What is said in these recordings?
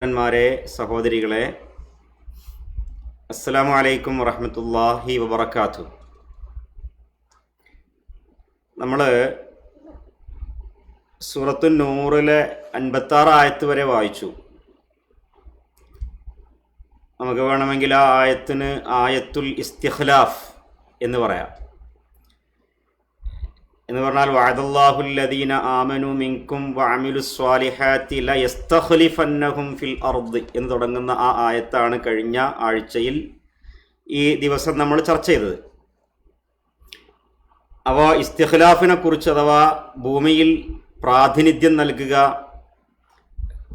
ന്മാരെ സഹോദരികളെ, അസ്സലാമു അലൈക്കും വറഹ്മത്തുള്ളാഹി വബറകാതുഹു. നമ്മൾ സൂറത്തുൻ നൂറിലെ 56 ആയത്ത് വരെ വായിച്ചു. നമുക്ക് വേണമെങ്കിൽ ആ ആയത്തിന് ആയത്തുൽ ഇസ്തിഖ്ലാഫ് എന്ന് പറയാം. എന്ന് പറഞ്ഞാൽ വഅദല്ലാഹുല്ലദീന ആമനു മിൻകും വഅമിലുസ്സാലിഹാത്തി ലയസ്തഖ്ലിഫന്നഹും ഫിൽ അർദ് എന്ന് തുടങ്ങുന്ന ആ ആയത്താണ് കഴിഞ്ഞ ആഴ്ചയിൽ ഈ ദിവസം നമ്മൾ ചർച്ച ചെയ്തത്. അപ്പോൾ ഇസ്തിഖ്ലാഫിനെ കുറിച്ച്, അഥവാ ഭൂമിയിൽ പ്രാതിനിധ്യം നൽകുക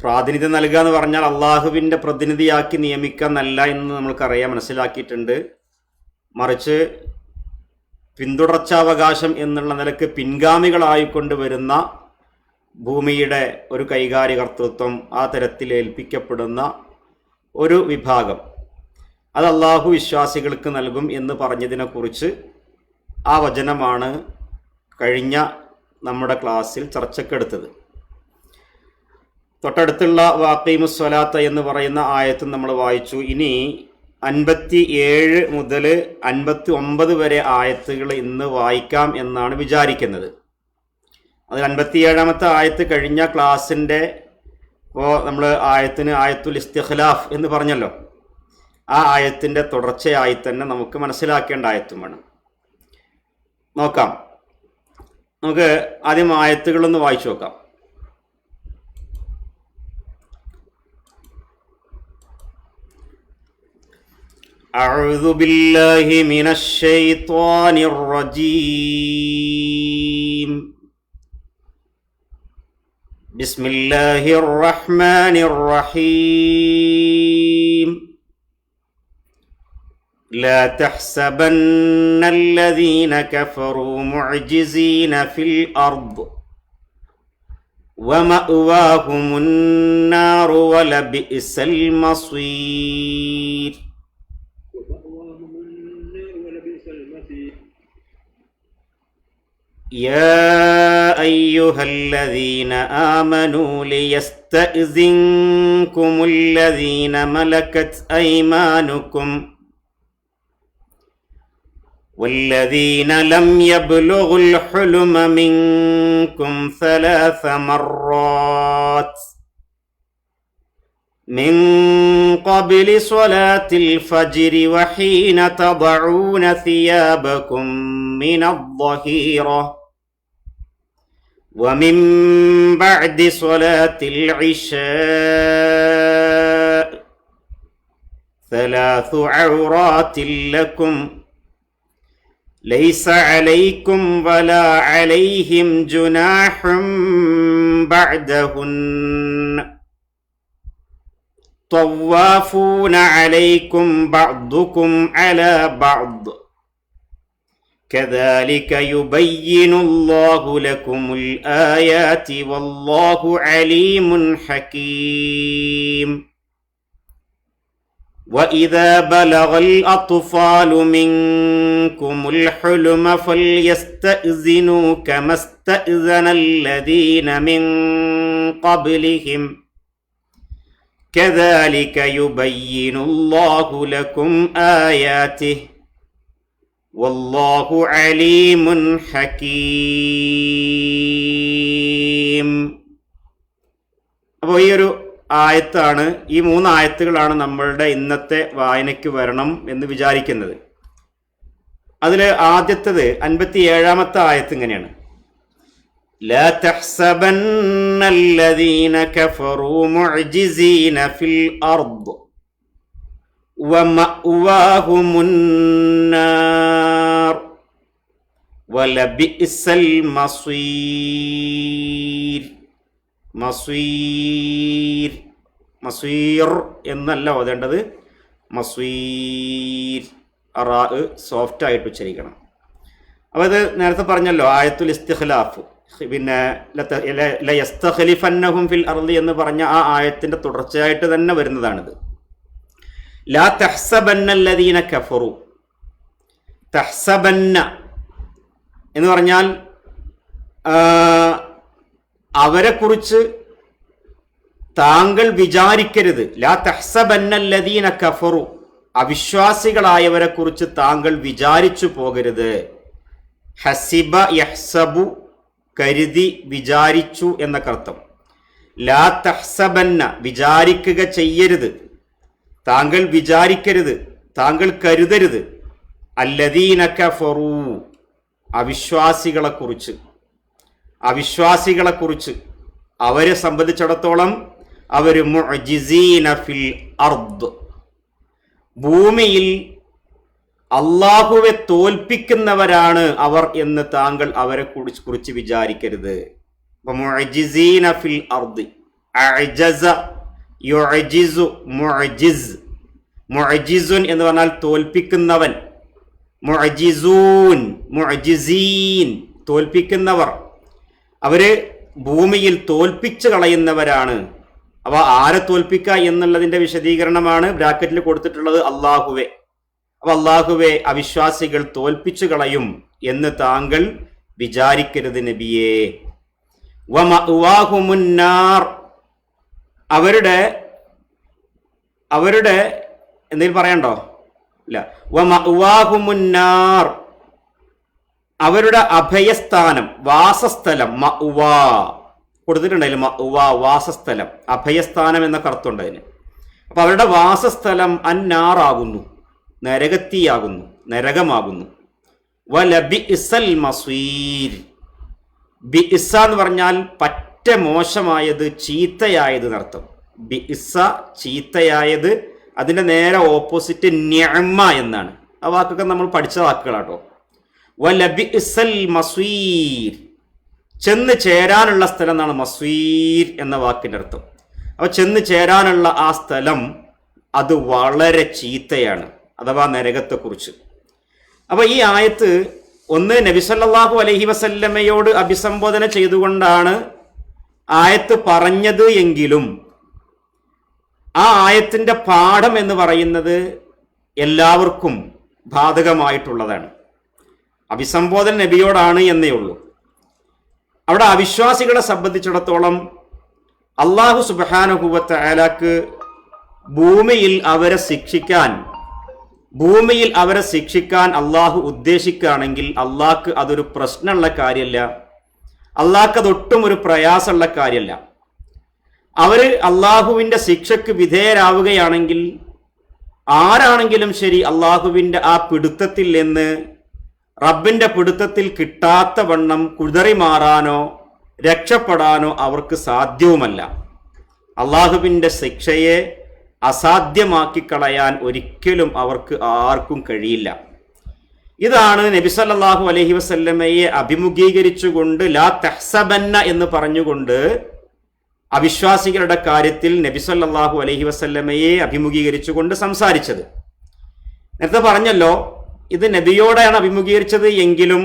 എന്ന് പറഞ്ഞാൽ അള്ളാഹുവിൻ്റെ പ്രതിനിധിയാക്കി നിയമിക്കുക എന്നല്ല എന്ന് നമ്മൾക്കറിയാം, മനസ്സിലാക്കിയിട്ടുണ്ട്. മറിച്ച് പിന്തുടർച്ചാവകാശം എന്നുള്ള നിലക്ക് പിൻഗാമികളായിക്കൊണ്ട് വരുന്ന ഭൂമിയുടെ ഒരു കൈകാര്യകർത്തൃത്വം ആ തരത്തിൽ ഏൽപ്പിക്കപ്പെടുന്ന ഒരു വിഭാഗം, അത് അള്ളാഹു വിശ്വാസികൾക്ക് നൽകും എന്ന് പറഞ്ഞതിനെക്കുറിച്ച് ആ വചനമാണ് കഴിഞ്ഞ നമ്മുടെ ക്ലാസ്സിൽ ചർച്ചക്കെടുത്തത്. തൊട്ടടുത്തുള്ള വാഖീമുസ്സലാത്ത എന്ന് പറയുന്ന ആയത്തും നമ്മൾ വായിച്ചു. ഇനി 57 മുതൽ 59 വരെ ആയത്തുകൾ ഇന്ന് വായിക്കാം എന്നാണ് വിചാരിക്കുന്നത്. അതിൽ 57-ാമത്തെ ആയത്ത് കഴിഞ്ഞ ക്ലാസ്സിൻ്റെ, ഇപ്പോൾ നമ്മൾ ആയത്തിന് ആയത്തുൽ ഇസ്തിഖ്ലാഫ് എന്ന് പറഞ്ഞല്ലോ, ആ ആയത്തിൻ്റെ തുടർച്ചയായി തന്നെ നമുക്ക് മനസ്സിലാക്കേണ്ട ആയത്തുമാണ്. നോക്കാം, നമുക്ക് ആദ്യം ആയത്തുകളൊന്ന് വായിച്ചു നോക്കാം. أعوذ بالله من الشيطان الرجيم. بسم الله الرحمن الرحيم. لا تحسبن الذين كفروا معجزين في الأرض ومأواهم النار ولبئس المصير. يا أيها الذين آمنوا ليستأذنكم الذين ملكت أيمانكم والذين لم يبلغوا الحلم منكم 3 مرات من قبل صلاة الفجر وحين تضعون ثيابكم من الظهيرة ومن بعد صلاة العشاء 3 عورات لكم ليس عليكم ولا عليهم جناح بعدهن طوافون عليكم بعضكم على بعض كذلك يبين الله لكم الآيات والله عليم حكيم. وإذا بلغ الأطفال منكم الحلم فليستأذنوا كما استأذن الذين من قبلهم كذلك يبين الله لكم آياته والله عليم حكيم. അപ്പോൾ ഈ ഒരു ആയത്താണ്, ഈ 3 ആയത്തുകളാണ് നമ്മളുടെ ഇന്നത്തെ വായനയ്ക്ക് വരണം എന്ന് വിചാരിക്കുന്നത്. അതിൽ ആദ്യത്തേത് 57-ാമത്തെ ആയത്ത് ഇങ്ങനെയാണ്: لا تحسبن الذين كفروا معجزين في الأرض ومأواهم النار ولبئس المصير. മസീർ എന്നല്ല ഓതേണ്ടത്, മസീർ. റാ സോഫ്റ്റ് ആയിട്ട് ഉച്ചരിക്കണം. അപ്പോൾ ഇത് നേരത്തെ പറഞ്ഞല്ലോ, ആയത്തുൽ ഇസ്തിഖ്ലാഫ്, പിന്നെ ലയസ്തഖ്ലിഫന്നഹും ഫിൽ അർളി എന്ന് പറഞ്ഞ ആ ആയത്തിൻ്റെ തുടർച്ചയായിട്ട് തന്നെ വരുന്നതാണിത്. ലാ തഹ്സബന്നല്ലദീന കഫറു. തഹ്സബന്ന എന്ന് പറഞ്ഞാൽ അവരെക്കുറിച്ച് താങ്കൾ വിചാരിക്കരുത്, ലാ തഹ്സബന്നല്ലദീന കഫറു, അവിശ്വാസികളായവരെ കുറിച്ച് താങ്കൾ വിചാരിച്ചു പോകരുത്. ഹസിബ യഹ്സബു, കരുതി വിചാരിച്ചു എന്നൊക്കെ അർത്ഥം. ലാ തഹ്സബന്ന, വിചാരിക്കുക ചെയ്യരുത്, താങ്കൾ വിചാരിക്കരുത്, താങ്കൾ കരുതരുത്. അല്ലദീന കഫറു, അവിശ്വാസികളെക്കുറിച്ച്, അവിശ്വാസികളെക്കുറിച്ച് അവരെ സംബന്ധിച്ചിടത്തോളം അവർ മുഅ്ജിസീന ഫിൽ അർദ്, ഭൂമിയിൽ അള്ളാഹുവെ തോൽപ്പിക്കുന്നവരാണ് അവർ എന്ന് താങ്കൾ അവരെ കുറിച്ച് വിചാരിക്കരുത്. മുഅ്ജിസീന ഫിൽ അർദ്, അഅ്ജസ യുഅ്ജിസു, മുഅ്ജിസ്, മുഅ്ജിസുൻ എന്ന് പറഞ്ഞാൽ തോൽപ്പിക്കുന്നവൻ, മുഅ്ജിസൂൻ, മുഅ്ജിസീൻ തോൽപ്പിക്കുന്നവർ, അവര് ഭൂമിയിൽ തോൽപ്പിച്ചു കളയുന്നവരാണ്. അവ ആരെ തോൽപ്പിക്കുക എന്നുള്ളതിന്റെ വിശദീകരണമാണ് ബ്രാക്കറ്റിൽ കൊടുത്തിട്ടുള്ളത്, അള്ളാഹുവെ. അപ്പൊ അള്ളാഹുവെ അവിശ്വാസികൾ തോൽപ്പിച്ചു കളയും എന്ന് താങ്കൾ വിചാരിക്കരുത് നബിയേ. വമഅ്വാഹുമുന്നാർ, അവരുടെ എന്തെങ്കിലും പറയണ്ടോ? ഇല്ല. വമഅ്വാഹുമുന്നാർ, അവരുടെ അഭയസ്ഥാനം, വാസസ്ഥലം, മഅ്വാ കൊടുത്തിട്ടുണ്ടായില്ല, മഅ്വാ വാസസ്ഥലം, അഭയസ്ഥാനം എന്നൊക്കെ അർത്ഥമുണ്ട് അതിന്. അപ്പൊ അവരുടെ വാസസ്ഥലം അന്നാറാകുന്നു, നരകത്തിയാകുന്നു, നരകമാകുന്നു. വലബിഇസൽ മസീർ, ബിഇസ എന്ന് പറഞ്ഞാൽ പറ്റ മോശമായത്, ചീത്തയായത് എന്നർത്ഥം. ബിഇസ ചീത്തയായത്, അതിന്റെ നേരെ ഓപ്പോസിറ്റ് നിഅമ എന്നാണ്. ആ വാക്കൊക്കെ നമ്മൾ പഠിച്ച വാക്കുകളാട്ടോ. വലബിഇസൽ മസീർ, ചെന്ന് ചേരാനുള്ള സ്ഥലം എന്നാണ് മസീർ എന്ന വാക്കിന്റെ അർത്ഥം. അപ്പൊ ചെന്ന് ചേരാനുള്ള ആ സ്ഥലം അത് വളരെ ചീത്തയാണ്, അഥവാ നരകത്തെക്കുറിച്ച്. അപ്പൊ ഈ ആയത്ത് ഒന്ന് നബി സല്ലല്ലാഹു അലൈഹി വസല്ലമയോട് അഭിസംബോധന ചെയ്തുകൊണ്ടാണ് ആയത്ത് പറഞ്ഞത് എങ്കിലും ആ ആയത്തിന്റെ പാഠം എന്ന് പറയുന്നത് എല്ലാവർക്കും ബാധകമായിട്ടുള്ളതാണ്. അഭിസംബോധന നബിയോടാണ് എന്നേ ഉള്ളൂ. അവിടെ അവിശ്വാസികളെ സംബന്ധിച്ചിടത്തോളം അല്ലാഹു സുബ്ഹാനഹു വ തആലക്ക് ഭൂമിയിൽ അവരെ ശിക്ഷിക്കാൻ അള്ളാഹു ഉദ്ദേശിക്കുകയാണെങ്കിൽ അള്ളാഹ്ക്ക് അതൊരു പ്രശ്നമുള്ള കാര്യമല്ല, അള്ളാഹ്ക്ക് അതൊട്ടും ഒരു പ്രയാസമുള്ള കാര്യമല്ല. അവര് അള്ളാഹുവിന്റെ ശിക്ഷക്ക് വിധേയരാവുകയാണെങ്കിൽ ആരാണെങ്കിലും ശരി, അള്ളാഹുവിന്റെ ആ പിടുത്തത്തിൽ നിന്ന്, റബ്ബിന്റെ പിടുത്തത്തിൽ കിട്ടാത്ത വണ്ണം കുതറി മാറാനോ രക്ഷപ്പെടാനോ അവർക്ക് സാധ്യവുമല്ല. അള്ളാഹുവിന്റെ ശിക്ഷയെ അസാധ്യമാക്കി കളയാൻ ഒരിക്കലും അവർക്ക് ആർക്കും കഴിയില്ല. ഇതാണ് നബി സല്ലല്ലാഹു അലൈഹി വസല്ലമയെ അഭിമുഖീകരിച്ചുകൊണ്ട് ലാ തഹ്സബന്ന എന്ന് പറഞ്ഞുകൊണ്ട് അവിശ്വാസികളുടെ കാര്യത്തിൽ നബി സല്ലല്ലാഹു അലൈഹി വസല്ലമയെ അഭിമുഖീകരിച്ചുകൊണ്ട് സംസാരിച്ചത്. നേരത്തെ പറഞ്ഞല്ലോ, ഇത് നബിയോടാണ് അഭിമുഖീകരിച്ചത് എങ്കിലും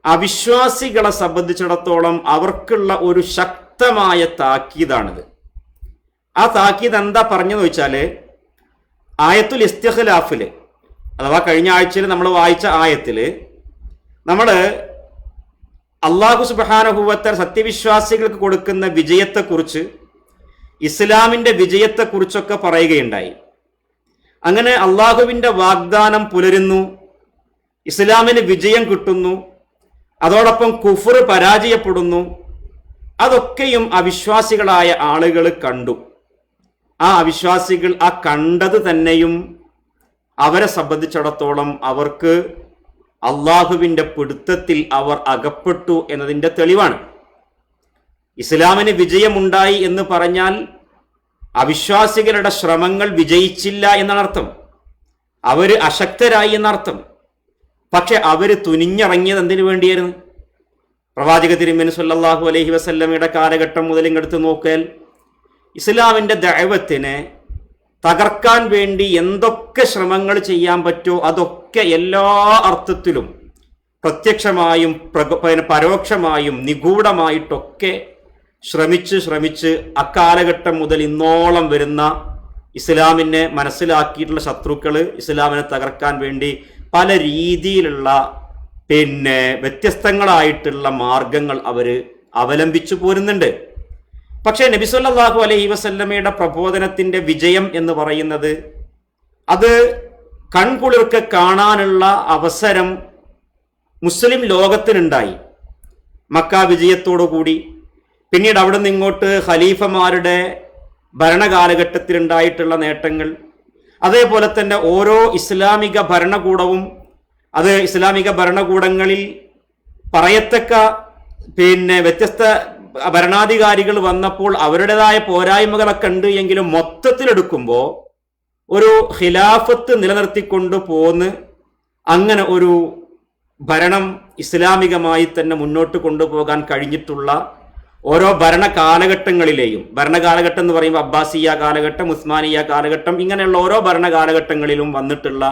അവിശ്വാസികളെ സംബന്ധിച്ചിടത്തോളം അവർക്കുള്ള ഒരു ശക്തമായ താക്കീതാണിത്. ആ താക്കീത് എന്താ പറഞ്ഞെന്ന് വെച്ചാല്, ആയത്തുൽ ഇസ്തിഖ്ലാഫില്, അഥവാ കഴിഞ്ഞ ആഴ്ചയിൽ നമ്മൾ വായിച്ച ആയത്തില് നമ്മൾ അല്ലാഹു സുബ്ഹാനഹു വ തആല സത്യവിശ്വാസികൾക്ക് കൊടുക്കുന്ന വിജയത്തെക്കുറിച്ച്, ഇസ്ലാമിന്റെ വിജയത്തെക്കുറിച്ചൊക്കെ പറയുകയുണ്ടായി. അങ്ങനെ അള്ളാഹുവിന്റെ വാഗ്ദാനം പുലരുന്നു, ഇസ്ലാമിന് വിജയം കിട്ടുന്നു, അതോടൊപ്പം കുഫർ പരാജയപ്പെടുന്നു. അതൊക്കെയും അവിശ്വാസികളായ ആളുകൾ കണ്ടു. ആ അവിശ്വാസികൾ ആ കണ്ടത് തന്നെയും അവരെ സംബന്ധിച്ചിടത്തോളം അവർക്ക് അള്ളാഹുവിന്റെ പിടുത്തത്തിൽ അവർ അകപ്പെട്ടു എന്നതിൻ്റെ തെളിവാണ്. ഇസ്ലാമിന് വിജയമുണ്ടായി എന്ന് പറഞ്ഞാൽ അവിശ്വാസികളുടെ ശ്രമങ്ങൾ വിജയിച്ചില്ല എന്നർത്ഥം, അവര് അശക്തരായി എന്നർത്ഥം. പക്ഷെ അവര് തുനിഞ്ഞിറങ്ങിയത് എന്തിനു വേണ്ടിയായിരുന്നു? പ്രവാചക തിരുമേനി സല്ലല്ലാഹു അലൈഹി വസല്ലമയുടെ കാലഘട്ടം മുതൽ ഇങ്ങെടുത്ത് നോക്കിയാൽ ഇസ്ലാമിന്റെ ദഅവത്തിനെ തകർക്കാൻ വേണ്ടി എന്തൊക്കെ ശ്രമങ്ങൾ ചെയ്യാൻ പറ്റുമോ അതൊക്കെ എല്ലാ അർത്ഥത്തിലും പ്രത്യക്ഷമായും പരോക്ഷമായും നിഗൂഢമായിട്ടൊക്കെ ശ്രമിച്ച് അക്കാലഘട്ടം മുതൽ ഇന്നോളം വരുന്ന ഇസ്ലാമിനെ മനസ്സിലാക്കിയിട്ടുള്ള ശത്രുക്കൾ ഇസ്ലാമിനെ തകർക്കാൻ വേണ്ടി പല രീതിയിലുള്ള വ്യത്യസ്തങ്ങളായിട്ടുള്ള മാർഗങ്ങൾ അവർ അവലംബിച്ചു പോരുന്നുണ്ട്. പക്ഷേ നബി സല്ലല്ലാഹു അലൈഹി വസല്ലമയുടെ പ്രബോധനത്തിന്റെ വിജയം എന്ന് പറയുന്നത് അത് കൺകുളിർക്കെ കാണാനുള്ള അവസരം മുസ്ലിം ലോകത്തിനുണ്ടായി. മക്ക വിജയത്തോടുകൂടി പിന്നീട് അവിടെ നിന്ന് ഇങ്ങോട്ട് ഖലീഫമാരുടെ ഭരണകാലഘട്ടത്തിലുണ്ടായിട്ടുള്ള നേട്ടങ്ങൾ, അതേപോലെ തന്നെ ഓരോ ഇസ്ലാമിക ഭരണകൂടവും അത് ഇസ്ലാമിക ഭരണകൂടങ്ങളിൽ പറയത്തക്ക വ്യത്യസ്ത ഭരണാധികാരികൾ വന്നപ്പോൾ അവരുടേതായ പോരായ്മകളൊക്കെ ഉണ്ട് എങ്കിലും മൊത്തത്തിലെടുക്കുമ്പോൾ ഒരു ഖിലാഫത്ത് നിലനിർത്തിക്കൊണ്ട് പോന്ന് അങ്ങനെ ഒരു ഭരണം ഇസ്ലാമികമായി തന്നെ മുന്നോട്ട് കൊണ്ടുപോകാൻ കഴിഞ്ഞിട്ടുള്ള ഓരോ ഭരണ കാലഘട്ടങ്ങളിലെയും, ഭരണകാലഘട്ടം എന്ന് പറയുമ്പോൾ അബ്ബാസിയ കാലഘട്ടം, ഉസ്മാനിയ കാലഘട്ടം, ഇങ്ങനെയുള്ള ഓരോ ഭരണകാലഘട്ടങ്ങളിലും വന്നിട്ടുള്ള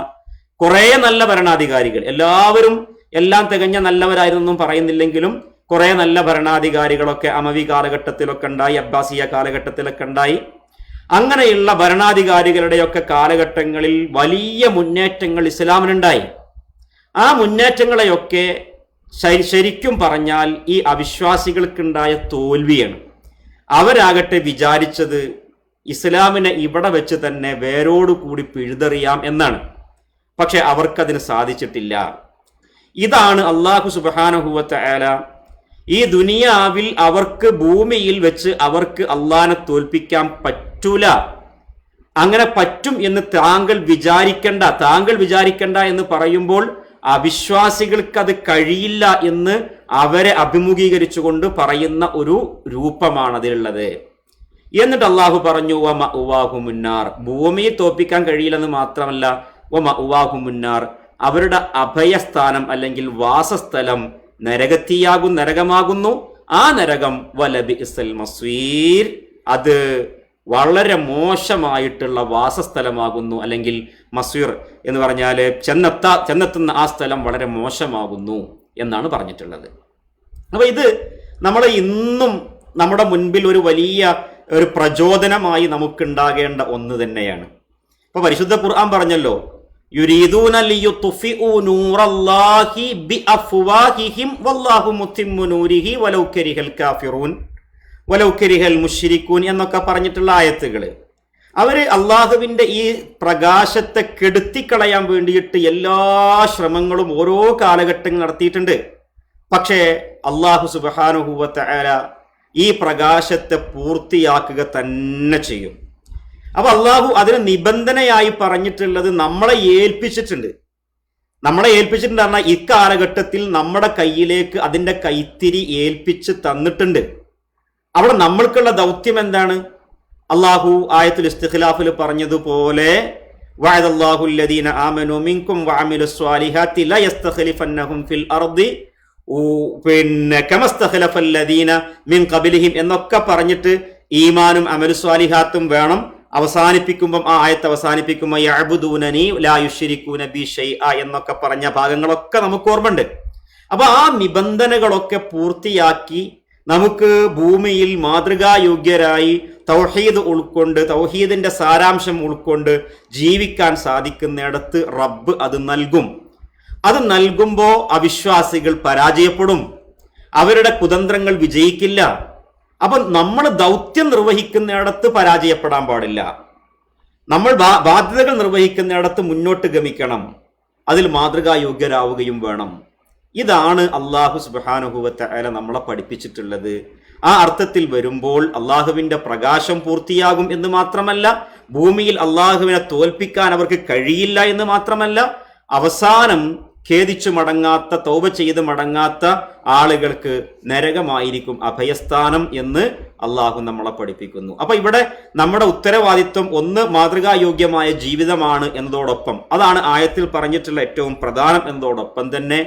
കുറേ നല്ല ഭരണാധികാരികൾ, എല്ലാവരും എല്ലാം തികഞ്ഞ നല്ലവരായിരുന്നൊന്നും പറയുന്നില്ലെങ്കിലും കുറേ നല്ല ഭരണാധികാരികളൊക്കെ അമവി കാലഘട്ടത്തിലൊക്കെ ഉണ്ടായി, അബ്ബാസിയ കാലഘട്ടത്തിലൊക്കെ ഉണ്ടായി. അങ്ങനെയുള്ള ഭരണാധികാരികളുടെയൊക്കെ കാലഘട്ടങ്ങളിൽ വലിയ മുന്നേറ്റങ്ങൾ ഇസ്ലാമിനുണ്ടായി. ആ മുന്നേറ്റങ്ങളെയൊക്കെ ശരിക്കും പറഞ്ഞാൽ ഈ അവിശ്വാസികൾക്കുണ്ടായ തോൽവിയാണ്. അവരാകട്ടെ വിചാരിച്ചത് ഇസ്ലാമിനെ ഇവിടെ വെച്ച് തന്നെ വേരോടുകൂടി പിഴുതെറിയാം എന്നാണ്. പക്ഷെ അവർക്കതിന് സാധിച്ചിട്ടില്ല. ഇതാണ് അല്ലാഹു സുബ്ഹാനഹു വ തആല ഈ ദുനിയാവിൽ അവർക്ക് ഭൂമിയിൽ വെച്ച് അവർക്ക് അള്ളാനെ തോൽപ്പിക്കാൻ പറ്റൂല, അങ്ങനെ പറ്റും എന്ന് താങ്കൾ വിചാരിക്കണ്ട എന്ന് പറയുമ്പോൾ അവിശ്വാസികൾക്ക് അത് കഴിയില്ല എന്ന് അവരെ അഭിമുഖീകരിച്ചുകൊണ്ട് പറയുന്ന ഒരു രൂപമാണ് അതിലുള്ളത്. എന്നിട്ട് അള്ളാഹു പറഞ്ഞു വ മഅ്വാഹു മുന്നാർ, ഭൂമിയെ തോൽപ്പിക്കാൻ കഴിയില്ലെന്ന് മാത്രമല്ല വ മഅ്വാഹു മുന്നാർ, അവരുടെ അഭയസ്ഥാനം അല്ലെങ്കിൽ വാസസ്ഥലം നരകമാകുന്നു. ആ നരകം വലബിഇസൽ മസ്വീർ, അത് വളരെ മോശമായിട്ടുള്ള വാസസ്ഥലമാകുന്നു. അല്ലെങ്കിൽ മസ്വീർ എന്ന് പറഞ്ഞാൽ ചെന്നെത്തുന്ന ആ സ്ഥലം വളരെ മോശമാകുന്നു എന്നാണ് പറഞ്ഞിട്ടുള്ളത്. അപ്പൊ ഇത് നമ്മൾ ഇന്നും നമ്മുടെ മുൻപിൽ ഒരു വലിയ ഒരു പ്രചോദനമായി നമുക്കുണ്ടാകേണ്ട ഒന്ന് തന്നെയാണ്. ഇപ്പൊ പരിശുദ്ധ ഖുർആൻ പറഞ്ഞല്ലോ, യുരീദൂന ലിയുത്ഫിഉ നൂറല്ലാഹി ബിഅഫ്വാഹിഹിം വല്ലാഹു മുത്തിമ്മു നൂരിഹി വലൗ കരിഹൽ കാഫിറൂൻ വലൗ കരിഹൽ മുശ്രിക്കൂൻ എന്നൊക്കെ പറഞ്ഞിട്ടുള്ള ആയത്തുകൾ. അവര് അള്ളാഹുവിന്റെ ഈ പ്രകാശത്തെ കെടുത്തിക്കളയാൻ വേണ്ടിയിട്ട് എല്ലാ ശ്രമങ്ങളും ഓരോ കാലഘട്ടങ്ങൾ നടത്തിയിട്ടുണ്ട്. പക്ഷേ അള്ളാഹു സുബ്ഹാനഹു വ തആല ഈ പ്രകാശത്തെ പൂർത്തിയാക്കുക തന്നെ ചെയ്യും. അപ്പൊ അള്ളാഹു അതിന് നിബന്ധനയായി പറഞ്ഞിട്ടുള്ളത് നമ്മളെ ഏൽപ്പിച്ചിട്ടുണ്ട് പറഞ്ഞാൽ ഇക്കാലഘട്ടത്തിൽ നമ്മുടെ കയ്യിലേക്ക് അതിന്റെ കൈത്തിരി ഏൽപ്പിച്ച് തന്നിട്ടുണ്ട്. അവിടെ നമ്മൾക്കുള്ള ദൗത്യം എന്താണ്? അള്ളാഹു ആയത്തുൽ ഇസ്തിഖ്ലാഫിൽ പറഞ്ഞതുപോലെ വഅദല്ലാഹു അല്ലദീന ആമനൂ മിൻകും വഅമിലുസ് സ്വാലിഹാത്തി ല യസ്തഖ്ലിഫന്നഹും ഫിൽ അർദി കമസ്തഖ്ലഫൽ ലദീന മിൻ ഖബ്ലിഹിം എന്നൊക്കെ പറഞ്ഞിട്ട് ഈമാനും അമലു സ്വാലിഹാത്തും വേണം. അവസാനിപ്പിക്കുമ്പം ആ ആയത്ത് അവസാനിപ്പിക്കുമ്പോൾ യഅ്ബുദൂനനി ലാ യുശ്രികൂന ബി ഷൈഅ എന്നൊക്കെ പറഞ്ഞ ഭാഗങ്ങളൊക്കെ നമുക്ക് ഓർമ്മയുണ്ട്. അപ്പൊ ആ നിബന്ധനകളൊക്കെ പൂർത്തിയാക്കി നമുക്ക് ഭൂമിയിൽ മാതൃകായോഗ്യരായി തൗഹീദ് ഉൾക്കൊണ്ട്, തൗഹീദിന്റെ സാരാംശം ഉൾക്കൊണ്ട് ജീവിക്കാൻ സാധിക്കുന്നിടത്ത് റബ്ബ് അത് നൽകും. അത് നൽകുമ്പോൾ അവിശ്വാസികൾ പരാജയപ്പെടും, അവരുടെ കുതന്ത്രങ്ങൾ വിജയിക്കില്ല. അപ്പൊ നമ്മൾ ദൗത്യം നിർവഹിക്കുന്നിടത്ത് പരാജയപ്പെടാൻ പാടില്ല. നമ്മൾ ബാധ്യതകൾ നിർവഹിക്കുന്നിടത്ത് മുന്നോട്ട് ഗമിക്കണം, അതിൽ മാതൃകായോഗ്യരാവുകയും വേണം. ഇതാണ് അള്ളാഹു സുബ്ഹാനഹു വ തആല നമ്മളെ പഠിപ്പിച്ചിട്ടുള്ളത്. ആ അർത്ഥത്തിൽ വരുമ്പോൾ അള്ളാഹുവിന്റെ പ്രകാശം പൂർത്തിയാകും എന്ന് മാത്രമല്ല, ഭൂമിയിൽ അള്ളാഹുവിനെ തോൽപ്പിക്കാൻ അവർക്ക് കഴിയില്ല എന്ന് മാത്രമല്ല, അവസാനം ഖേദിച്ചു മടങ്ങാത്ത, തൗബ ചെയ്ത് മടങ്ങാത്ത ആളുകൾക്ക് നരകമായിരിക്കും അഭയസ്ഥാനം എന്ന് അള്ളാഹു നമ്മളെ പഠിപ്പിക്കുന്നു. അപ്പൊ ഇവിടെ നമ്മുടെ ഉത്തരവാദിത്വം ഒന്ന് മാതൃകായോഗ്യമായ ജീവിതമാണ് എന്നതോടൊപ്പം, അതാണ് ആയത്തിൽ പറഞ്ഞിട്ടുള്ള ഏറ്റവും പ്രധാനം എന്നതോടൊപ്പം തന്നെ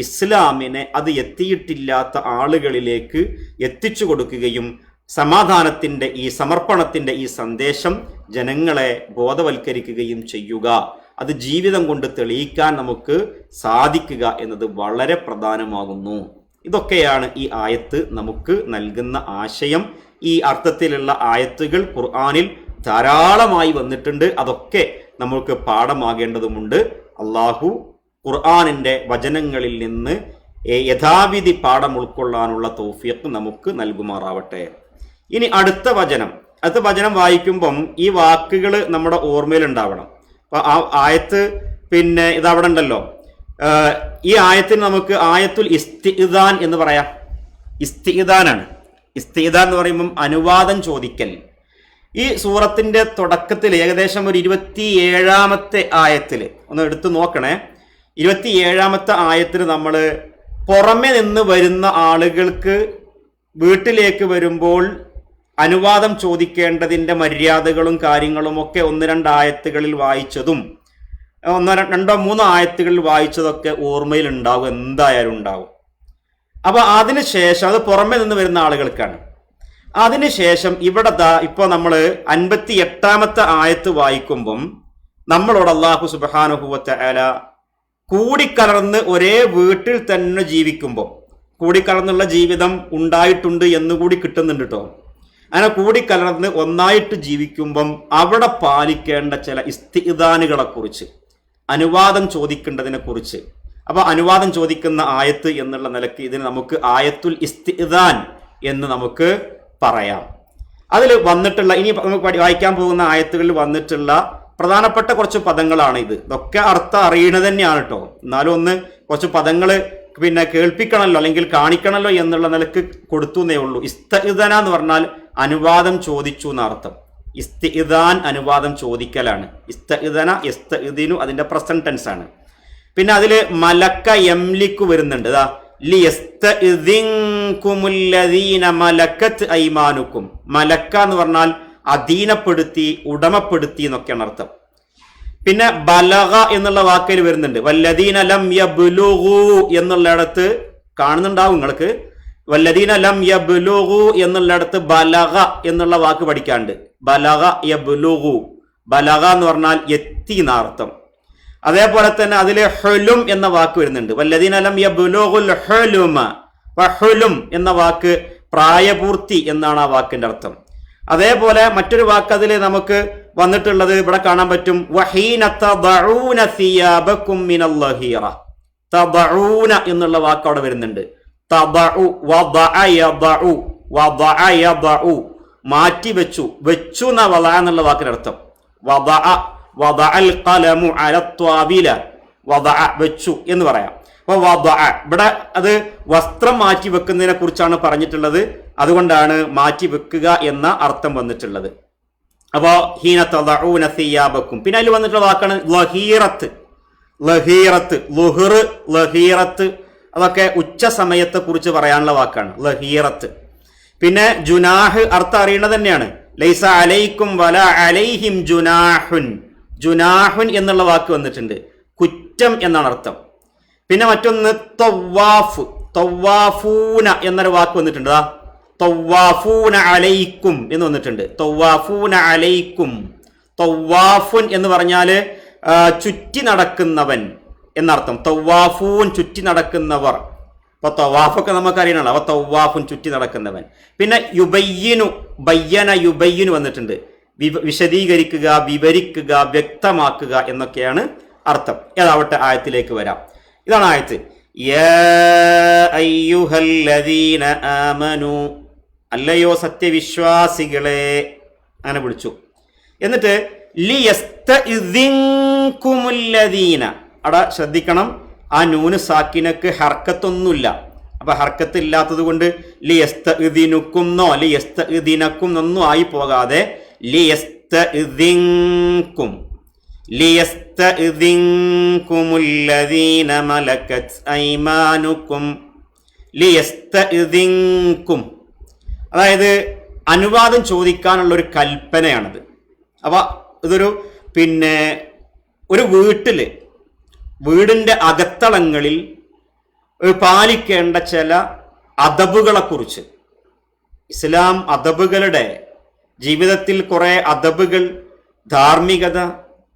ഇസ്ലാമിനെ അത് എത്തിയിട്ടില്ലാത്ത ആളുകളിലേക്ക് എത്തിച്ചു കൊടുക്കുകയും സമാധാനത്തിന്റെ ഈ സമർപ്പണത്തിന്റെ ഈ സന്ദേശം ജനങ്ങളെ ബോധവൽക്കരിക്കുകയും ചെയ്യുക, അത് ജീവിതം കൊണ്ട് തെളിയിക്കാൻ നമുക്ക് സാധിക്കുക എന്നത് വളരെ പ്രധാനമാകുന്നു. ഇതൊക്കെയാണ് ഈ ആയത്ത് നമുക്ക് നൽകുന്ന ആശയം. ഈ അർത്ഥത്തിലുള്ള ആയത്തുകൾ ഖുർആനിൽ ധാരാളമായി വന്നിട്ടുണ്ട്. അതൊക്കെ നമുക്ക് പാഠമാകേണ്ടതുമുണ്ട്. അള്ളാഹു ഖുർആനിന്റെ വചനങ്ങളിൽ നിന്ന് യഥാവിധി പാഠം ഉൾക്കൊള്ളാനുള്ള തൗഫീഖ് നമുക്ക് നൽകുമാറാവട്ടെ. ഇനി അടുത്ത വചനം വായിക്കുമ്പം ഈ വാക്കുകൾ നമ്മുടെ ഓർമ്മയിൽ ഉണ്ടാവണം. അപ്പൊ ആ ആയത്ത് പിന്നെ ഇതവിടെ ഉണ്ടല്ലോ. ഈ ആയത്തിന് നമുക്ക് ആയത്തുൽ ഇസ്തിഇദാൻ എന്ന് പറയാം. ഇസ്തിഇദാനാണ്. ഇസ്തിഇദാൻ എന്ന് പറയുമ്പം അനുവാദം ചോദിക്കൽ. ഈ സൂറത്തിന്റെ തുടക്കത്തിൽ ഏകദേശം ഒരു 27-ാമത്തെ ആയത്തിൽ ഒന്ന് എടുത്തു നോക്കണേ. 27-ാമത്തെ ആയത്തിൽ നമ്മൾ പുറമെ നിന്ന് വരുന്ന ആളുകൾക്ക് വീട്ടിലേക്ക് വരുമ്പോൾ അനുവാദം ചോദിക്കേണ്ടതിൻ്റെ മര്യാദകളും കാര്യങ്ങളും ഒക്കെ 1-2 ആയത്തുകളിൽ വായിച്ചതും 1-2-3 ആയത്തുകളിൽ വായിച്ചതൊക്കെ ഓർമ്മയിൽ ഉണ്ടാവും, എന്തായാലും ഉണ്ടാവും. അപ്പൊ അതിനുശേഷം അത് പുറമെ നിന്ന് വരുന്ന ആളുകൾക്കാണ്. അതിനുശേഷം ഇവിടെ ഇപ്പൊ നമ്മൾ 58-ാമത്തെ ആയത്ത് വായിക്കുമ്പം നമ്മളോട് അല്ലാഹു സുബ്ഹാനഹു വ തആല കൂടിക്കലർന്ന് ഒരേ വീട്ടിൽ തന്നെ ജീവിക്കുമ്പോൾ, കൂടിക്കലർന്നുള്ള ജീവിതം ഉണ്ടായിട്ടുണ്ട് എന്നുകൂടി കിട്ടുന്നുണ്ട് കേട്ടോ. അങ്ങനെ കൂടിക്കലർന്ന് ഒന്നായിട്ട് ജീവിക്കുമ്പം അവിടെ പാലിക്കേണ്ട ചില ഇസ്തിഇദാനുകളെ കുറിച്ച്, അനുവാദം ചോദിക്കേണ്ടതിനെ കുറിച്ച്. അപ്പൊ അനുവാദം ചോദിക്കുന്ന ആയത്ത് എന്നുള്ള നിലയ്ക്ക് ഇതിന് നമുക്ക് ആയത്തുൽ ഇസ്തിഇദാൻ എന്ന് നമുക്ക് പറയാം. അതിൽ വന്നിട്ടുള്ള, ഇനി നമുക്ക് വായിക്കാൻ പോകുന്ന ആയത്തുകളിൽ വന്നിട്ടുള്ള പ്രധാനപ്പെട്ട കുറച്ച് പദങ്ങളാണ് ഇത്. ഇതൊക്കെ അർത്ഥം അറിയണത് തന്നെയാണ് കേട്ടോ. എന്നാലും ഒന്ന് കുറച്ച് പദങ്ങൾ പിന്നെ കേൾപ്പിക്കണമല്ലോ, അല്ലെങ്കിൽ കാണിക്കണമല്ലോ എന്നുള്ള നിലക്ക് കൊടുത്തു എന്നേ ഉള്ളൂ. ഇസ്തിഇദാന എന്ന് പറഞ്ഞാൽ അനുവാദം ചോദിച്ചു എന്നർത്ഥം. ഇസ്തിഇദാൻ അനുവാദം ചോദിക്കലാണ്. ഇസ്തിഇദന യസ്തഇദിനു അതിന്റെ പ്രസന്റ് ടെൻസ് ആണ്. പിന്നെ അതിൽ മലക്ക യംലിക്കു വരുന്നുണ്ട്. ലിയസ്തഇദിൻകുമുല്ലദീന മലക്കത് ഐമാനുക്കും. മലക്ക എന്ന് പറഞ്ഞാൽ അധീനപ്പെടുത്തി, ഉടമപ്പെടുത്തി എന്നൊക്കെയാണ് അർത്ഥം. പിന്നെ ബലഗ എന്നുള്ള വാക്കിൽ വരുന്നുണ്ട്. വല്ലദീന ലം യബ്ലുഗു എന്നുള്ളിടത്ത് കാണുന്നുണ്ടാവും നിങ്ങൾക്ക്. വല്ലദീന ലം യബ്ലുഗു എന്നുള്ളിടത്ത് ബലഗ എന്നുള്ള വാക്ക് പഠിക്കാണ്ട്. ബലഗ യബ്ലുഗു, ബലഗ എന്ന് പറഞ്ഞാൽ എത്തി എന്നർത്ഥം. അതേപോലെ തന്നെ അതിൽ ഹുലും എന്ന വാക്ക് വരുന്നുണ്ട്. വല്ലദീന ലം യബ്ലുഗുൽ ഹുലുമ. ഹുലും എന്ന വാക്ക് പ്രായപൂർത്തി എന്നാണ് ആ വാക്കിന്റെ അർത്ഥം. അതേപോലെ മറ്റൊരു വാക്ക് അതിൽ നമുക്ക് വന്നിട്ടുള്ളത് ഇവിടെ കാണാൻ പറ്റും. വഹീന തദഊന സിയാബകും മിനൽ ലഹീറ. തദഊന എന്നുള്ള വാക്ക് അവിടെ വരുന്നുണ്ട്. തദഉ വദഅ യദഉ, വദഅ യദഉ മാറ്റി വെച്ചു, വെച്ചു എന്ന വദഅ എന്നുള്ള വാക്കിന്റെ അർത്ഥം. വദഅ വദഅൽ ഖലമു അല ത്വാബില, വദഅ വെച്ചു എന്ന് പറയാം. അപ്പൊ വദഅ ഇവിടെ അത് വസ്ത്രം മാറ്റി വെക്കുന്നതിനെ കുറിച്ചാണ് പറഞ്ഞിട്ടുള്ളത്. അതുകൊണ്ടാണ് മാറ്റി വെക്കുക എന്ന അർത്ഥം വന്നിട്ടുള്ളത്. അപ്പോ ഹീന തദഊന സിയാബക്കും. പിന്നെ അതിൽ വന്നിട്ടുള്ള വാക്കാണ് ലഹീറത്ത്. ലഹീറത്ത്, ലുഹ്ർ, ലഹീറത്ത് അതൊക്കെ ഉച്ച സമയത്തെ കുറിച്ച് പറയാനുള്ള വാക്കാണ് ലഹീറത്ത്. പിന്നെ ജുനാഹ് അർത്ഥം അറിയണത് തന്നെയാണ്. ലൈസ അലൈക്കും വല അലൈഹിം ജുനാഹുൻ. ജുനാഹുൻ എന്നുള്ള വാക്ക് വന്നിട്ടുണ്ട്. കുറ്റം എന്നാണ് അർത്ഥം. പിന്നെ മറ്റൊന്ന് തവ്വാഫ്, തവ്വാഫൂന എന്നൊരു വാക്ക് വന്നിട്ടുണ്ട്. തവ്വാഫൂന അലൈക്കും എന്ന് വന്നിട്ടുണ്ട്. തവ്വാഫൂന അലൈക്കും. തവ്വാഫുൻ എന്ന് പറഞ്ഞാല് ചുറ്റി നടക്കുന്നവൻ എന്നർത്ഥം. തവ്വാഫൂൻ ചുറ്റി നടക്കുന്നവർ. അപ്പൊ തവാഫൊക്കെ നമുക്കറിയണല്ലോ. അപ്പൊ തവ്വാഫുൻ ചുറ്റി നടക്കുന്നവൻ. പിന്നെ യുബയ്യിനു, ബയ്യന യുബയ്യിനു വന്നിട്ടുണ്ട്. വിശദീകരിക്കുക, വിവരിക്കുക, വ്യക്തമാക്കുക എന്നൊക്കെയാണ് അർത്ഥം. ഏതാവട്ടെ ആയത്തിലേക്ക് വരാം. ഇതാണ് ആയത്ത്. യാ അയ്യുഹല്ലദീന ആമനു, അല്ലയോ സത്യവിശ്വാസികളെ, അങ്ങനെ വിളിച്ചു. എന്നിട്ട് ലിയസ്തഇദിൻകുമുല്ലദീന, അവിടെ ശ്രദ്ധിക്കണം, ആ നൂന് സാക്കിനക്ക് ഹർക്കത്തൊന്നുമില്ല. അപ്പൊ ഹർക്കത്ത് ഇല്ലാത്തത് കൊണ്ട് ലിയസ്തഇദിനുക്കുന്നോ ലിയസ്തഇദിനക്കും ഒന്നും ആയി പോകാതെ ലിയസ്തഇദിൻകും, ലിയസ്തഇദിൻകുമുല്ലദീന മലക്കത് ഐമാനുക്കും, ലിയസ്തഇദിൻകും. അതായത് അനുവാദം ചോദിക്കാനുള്ള ഒരു കൽപ്പനയാണത്. അപ്പൊ ഇതൊരു പിന്നെ ഒരു വീടിൻ്റെ അകത്തളങ്ങളിൽ പാലിക്കേണ്ട ചില അദബുകളെ കുറിച്ച്, ഇസ്ലാം അദബുകളുടെ ജീവിതത്തിൽ കുറെ അദബുകൾ, ധാർമ്മികത,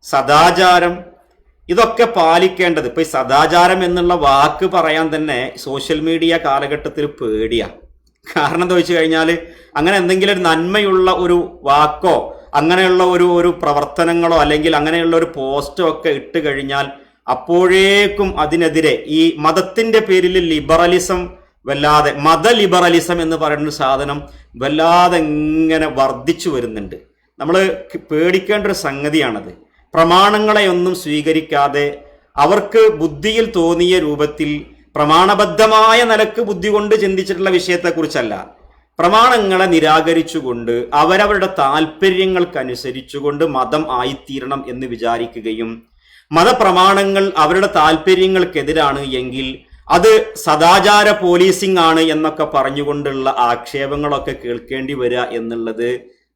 സദാചാരം ഇതൊക്കെ പാലിക്കേണ്ടത്. ഇപ്പൊ ഈ സദാചാരം എന്നുള്ള വാക്ക് പറയാൻ തന്നെ സോഷ്യൽ മീഡിയ കാലഘട്ടത്തിൽ പേടിയാ. കാരണം എന്താ വെച്ച് കഴിഞ്ഞാൽ അങ്ങനെ എന്തെങ്കിലും ഒരു നന്മയുള്ള ഒരു വാക്കോ അങ്ങനെയുള്ള ഒരു പ്രവർത്തനങ്ങളോ അല്ലെങ്കിൽ അങ്ങനെയുള്ള ഒരു പോസ്റ്റോ ഒക്കെ ഇട്ട് കഴിഞ്ഞാൽ അപ്പോഴേക്കും അതിനെതിരെ ഈ മതത്തിന്റെ പേരിൽ ലിബറലിസം വല്ലാതെ മതലിബറലിസം എന്ന് പറയുന്ന സാധനം വല്ലാതെ ഇങ്ങനെ വർദ്ധിച്ചു വരുന്നുണ്ട്. നമ്മൾ പേടിക്കേണ്ട ഒരു സംഗതിയാണത്. പ്രമാണങ്ങളെയൊന്നും സ്വീകരിക്കാതെ അവർക്ക് ബുദ്ധിയിൽ തോന്നിയ രൂപത്തിൽ പ്രമാണബദ്ധമായ നിലക്ക് ബുദ്ധി കൊണ്ട് ചിന്തിച്ചിട്ടുള്ള വിഷയത്തെക്കുറിച്ചല്ല, പ്രമാണങ്ങളെ നിരാകരിച്ചുകൊണ്ട് അവരവരുടെ താല്പര്യങ്ങൾക്കനുസരിച്ചുകൊണ്ട് മതം ആയിത്തീരണം എന്ന് വിചാരിക്കുകയും മതപ്രമാണങ്ങൾ അവരുടെ താല്പര്യങ്ങൾക്കെതിരാണ് എങ്കിൽ അത് സദാചാര പോലീസിംഗ് ആണ് എന്നൊക്കെ പറഞ്ഞുകൊണ്ടുള്ള ആക്ഷേപങ്ങളൊക്കെ കേൾക്കേണ്ടി വരിക എന്നുള്ളത്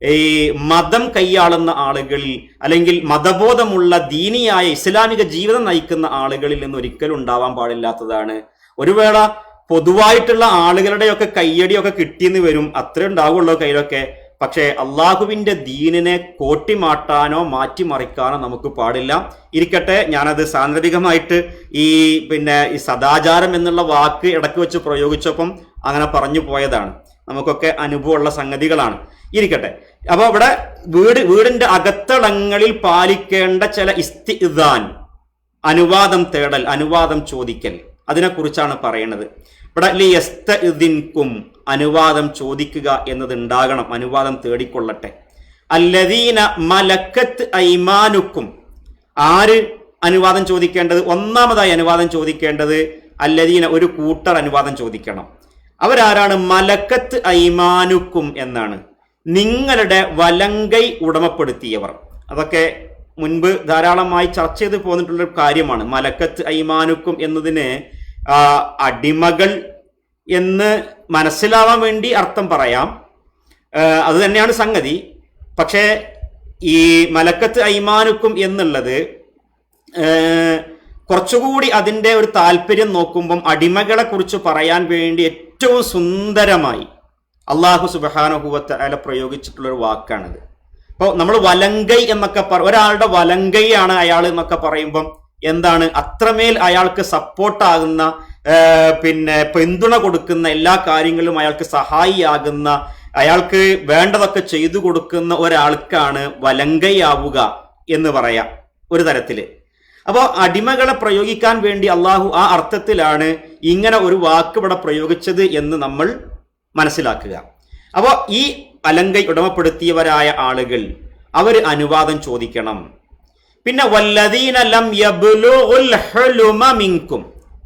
ഈ മതം കൈയാളുന്ന ആളുകളിൽ അല്ലെങ്കിൽ മതബോധമുള്ള ദീനിയായ ഇസ്ലാമിക ജീവിതം നയിക്കുന്ന ആളുകളിൽ നിന്ന് ഒരിക്കലും ഉണ്ടാവാൻ പാടില്ലാത്തതാണ്. ഒരു വേള പൊതുവായിട്ടുള്ള ആളുകളുടെയൊക്കെ കയ്യടിയൊക്കെ കിട്ടിയെന്ന് വരും, അത്രേ ഉണ്ടാവുള്ളൂ കയ്യിലൊക്കെ. പക്ഷേ അള്ളാഹുവിൻ്റെ ദീനിനെ കോട്ടിമാട്ടാനോ മാറ്റിമറിക്കാനോ നമുക്ക് പാടില്ല. ഇരിക്കട്ടെ, ഞാനത് സാന്ദർഭികമായിട്ട് ഈ സദാചാരം എന്നുള്ള വാക്ക് ഇടയ്ക്ക് വെച്ച് പ്രയോഗിച്ചപ്പം അങ്ങനെ പറഞ്ഞു പോയതാണ്. നമുക്കൊക്കെ അനുഭവമുള്ള സംഗതികളാണ്. ഇരിക്കട്ടെ. അപ്പോൾ ഇവിടെ വീടിന്റെ അകത്തളങ്ങളിൽ പാലിക്കേണ്ട ചില ഇസ്തിഇദാൻ, അനുവാദം തേടൽ, അനുവാദം ചോദിക്കൽ, അതിനെക്കുറിച്ചാണ് പറയുന്നത്. ഇവിടെ ലിയസ്തഇദിൻകും, അനുവാദം ചോദിക്കുക എന്നത് ഉണ്ടാകണം, അനുവാദം തേടിക്കൊള്ളട്ടെ. അല്ലദീന മലക്കത്ത് ഐമാനുക്കും, ആര് അനുവാദം ചോദിക്കേണ്ടത്? ഒന്നാമതായി അനുവാദം ചോദിക്കേണ്ടത് അല്ലദീന, ഒരു കൂട്ടർ അനുവാദം ചോദിക്കണം. അവരാരാണ്? മലക്കത്ത് ഐമാനുക്കും എന്നാണ്, നിങ്ങളുടെ വലങ്കൈ ഉടമപ്പെടുത്തിയവർ. അതൊക്കെ മുൻപ് ധാരാളമായി ചർച്ച ചെയ്ത് പോന്നിട്ടുള്ളൊരു കാര്യമാണ്. മലക്കത്ത് ഐമാനുക്കും എന്നതിന് അടിമകൾ എന്ന് മനസ്സിലാവാൻ വേണ്ടി അർത്ഥം പറയാം, അത് തന്നെയാണ് സംഗതി. പക്ഷേ ഈ മലക്കത്ത് ഐമാനുക്കും എന്നുള്ളത് കുറച്ചുകൂടി അതിൻ്റെ ഒരു താല്പര്യം നോക്കുമ്പം അടിമകളെ കുറിച്ച് പറയാൻ വേണ്ടി ഏറ്റവും സുന്ദരമായി അള്ളാഹു സുബ്ഹാനഹു വ തആല പ്രയോഗിച്ചിട്ടുള്ളൊരു വാക്കാണിത്. അപ്പോൾ നമ്മൾ വലങ്കൈ എന്നൊക്കെ ഒരാളുടെ വലങ്കൈയാണ് അയാൾ എന്നൊക്കെ പറയുമ്പം എന്താണ്? അത്രമേൽ അയാൾക്ക് സപ്പോർട്ടാകുന്ന, പിന്തുണ കൊടുക്കുന്ന, എല്ലാ കാര്യങ്ങളിലും അയാൾക്ക് സഹായിയാകുന്ന, അയാൾക്ക് വേണ്ടതൊക്കെ ചെയ്തു കൊടുക്കുന്ന ഒരാൾക്കാണ് വലങ്കൈയാവുക എന്ന് പറയാം ഒരു തരത്തില്. അപ്പോൾ അടിമകളെ പ്രയോഗിക്കാൻ വേണ്ടി അള്ളാഹു ആ അർത്ഥത്തിലാണ് ഇങ്ങനെ ഒരു വാക്ക് ഇവിടെ പ്രയോഗിച്ചത് എന്ന് നമ്മൾ മനസ്സിലാക്കുക. അപ്പോൾ ഈ വലങ്കൈ ഉടമപ്പെടുത്തിയവരായ ആളുകൾ അവർ അനുവാദം ചോദിക്കണം. പിന്നെ വല്ലദീന ലം യബ്ലുഗുൽ ഹുലുമ മിൻകും,